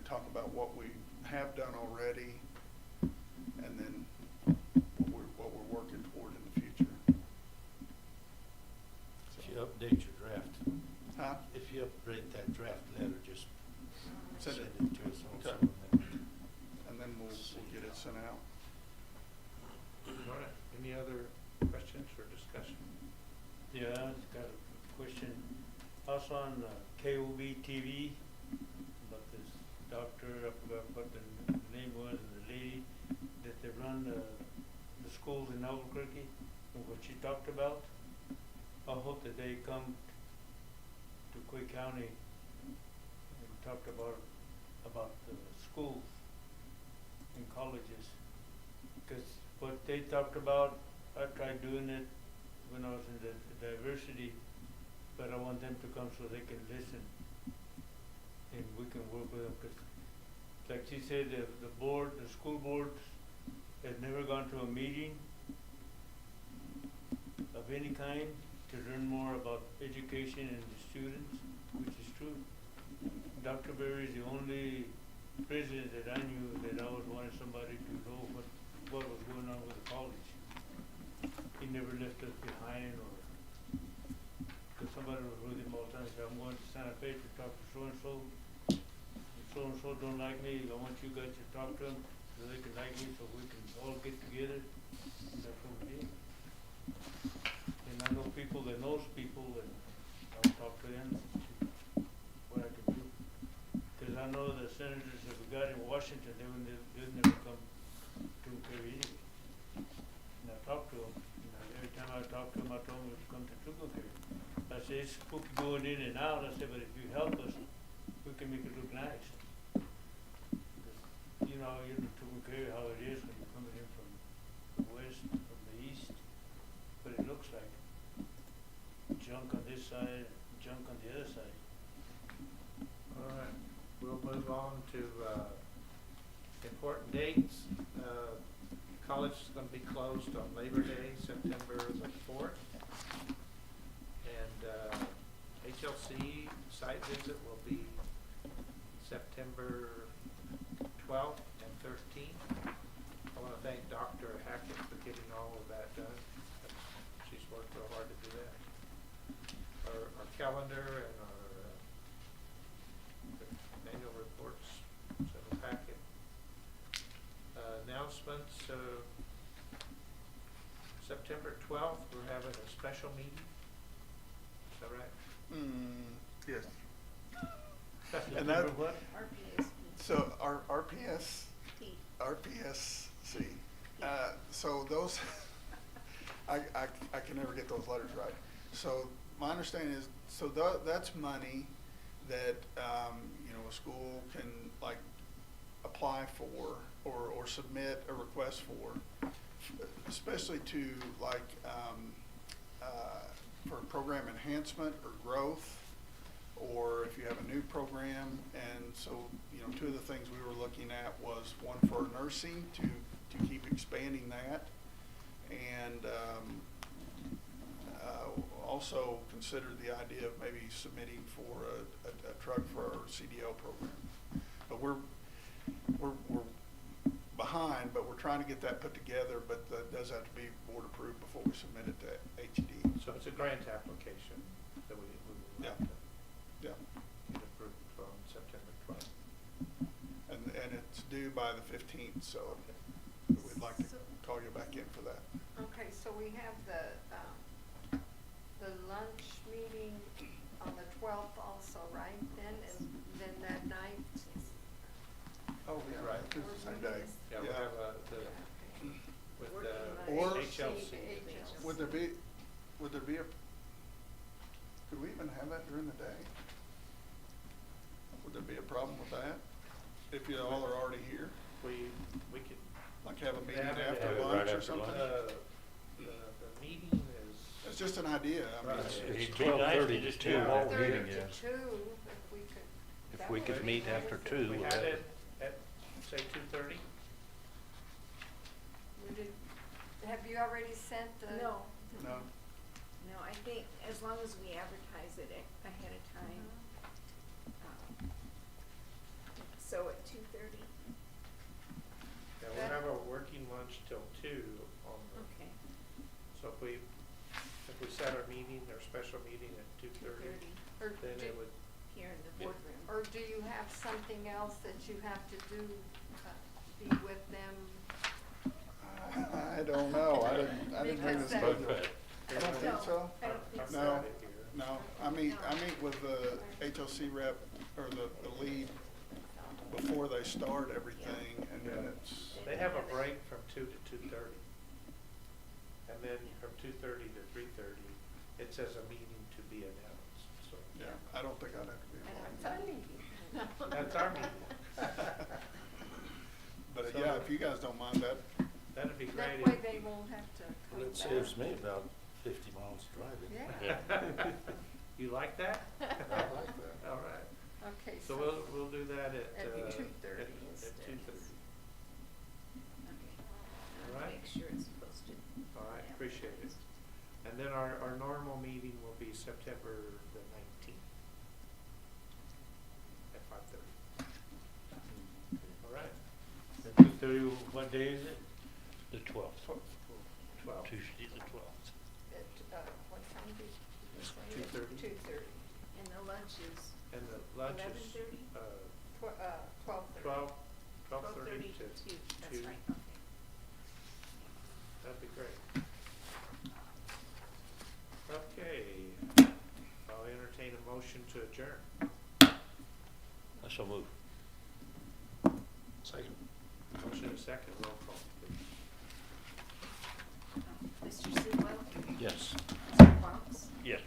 talk about what we have done already, and then what we're working toward in the future. update your draft. Huh? If you update that draft letter, just Send send it. it to us Okay. also. And then we'll get it sent out. All right, any other questions or discussion? Yeah, I just got a question. Also on KOB TV, about this doctor, I forgot what the name was, and the lady that they run the schools in Albuquerque, and what she talked about. I hope that they come to Cook County and talk about the schools and colleges. Because what they talked about, I tried doing it when I was in the diversity, but I want them to come so they can listen and we can work with them. 'Cause like she said, the board, the school boards have never gone to a meeting of any kind to learn more about education and the students, which is true. Dr. Berry is the only president that I knew that always wanted somebody to know what was going on with the college. He never left us behind, or because somebody was with him all the time, said, I'm going to Santa Fe to talk to so-and-so. So-and-so don't like me, I want you guys to talk to them so they can like me, so we can all get together. And that's what we did. And I know people that knows people, and I'll talk to them, see what I can do. Because I know the senators that we got in Washington, they'll never come to Kerry anyway. And I talked to them, every time I talked to them, I told them to come to Tucumcari. I said, it's spooky going in and out. I said, but if you help us, we can make it look nice. Because, you know Tucumcari, how it is when you're coming in from the west, from the east, but it looks like junk on this side, junk on the other side. All right, we'll move on to important dates. College is going to be closed on Labor Day, September the 4th. And HLC site visit will be September 12th and 13th. I want to thank Dr. Hackett for getting all of that done. She's worked real hard to do that. Our calendar and our annual reports, so the packet. Announcements, September 12th, we're having a special meeting. Is that right? Yes. And September that, what? RPS. so our RPS, T. RPSC, so those, I can never get those letters right. So my understanding is, so that's money that, a school can like apply for or submit a request for, especially to like, for program enhancement or growth, or if you have a new program. And so, two of the things we were looking at was one for nursing to keep expanding that, and also considered the idea of maybe submitting for a truck for our CDL program. But we're behind, but we're trying to get that put together, but that does have to be board approved before we submit it to HED. So it's a grant application that we will have to Yeah, get approved on September 12th. and it's due by the 15th, so we'd like to call you back in for that. Okay, so we have the lunch meeting on the 12th also, right? And then that night, Oh, yeah, right, it's the same day. yeah, we'll have with the Or- HLC. Would there be a, could we even have that during the day? Would there be a problem with that? If you all are already here, We could, like have a meeting Have it after right lunch or after something? lunch. the meeting is. It's just an idea, I mean, Right. It's It'd be nice to 12:30 to just 2, do the whole meeting 12:30 is. to 2, if we could. If that we would could be meet nice. after 2, We we'll had have it at, say, 2:30? Have you already sent the? No. no, No, I think as long as we advertise it ahead of time. So at 2:30. Yeah, we'll have our working lunch till 2 on the. Okay. So if if we set our meeting, our special meeting at 2:30, 2:30 Or then do, it would, here in the boardroom. or do you have something else that you have to do, be with them? I don't know, I didn't bring the Because that- schedule. I don't think so. I don't think I've so. No. got it here. No, I meet with the HOC rep, or the lead, before they start everything, and then it's, They have a break from 2 to 2:30. And then from 2:30 to 3:30, it says a meeting to be announced, so. yeah, I don't think I'd have to be involved. That's our meeting. But So- yeah, if you guys don't mind that, That'd be That great. way they won't have to come Well, it back. saves me about 50 miles driving. Yeah. You like that? I like that. All right. Okay, So we'll do that at, At 2:30 at instead. 2:30. Okay. All right. Make sure it's posted. All right, Yeah. appreciate it. And then our normal meeting will be September the 19th at 5:30. All right, At 2:30, what day is it? The 12th, 12. Tuesday the 12th. At, what time did you say? 2:30. 2:30. And the lunch is And the lunch is 11:30? 12:30. 12:30 to 2. 2. That's right, okay. That'd be great. Okay, I'll entertain a motion to adjourn. I shall move. Second. Motion and second, roll call, please. Mr. Sewell? Yes. Mr. Fox? Yes.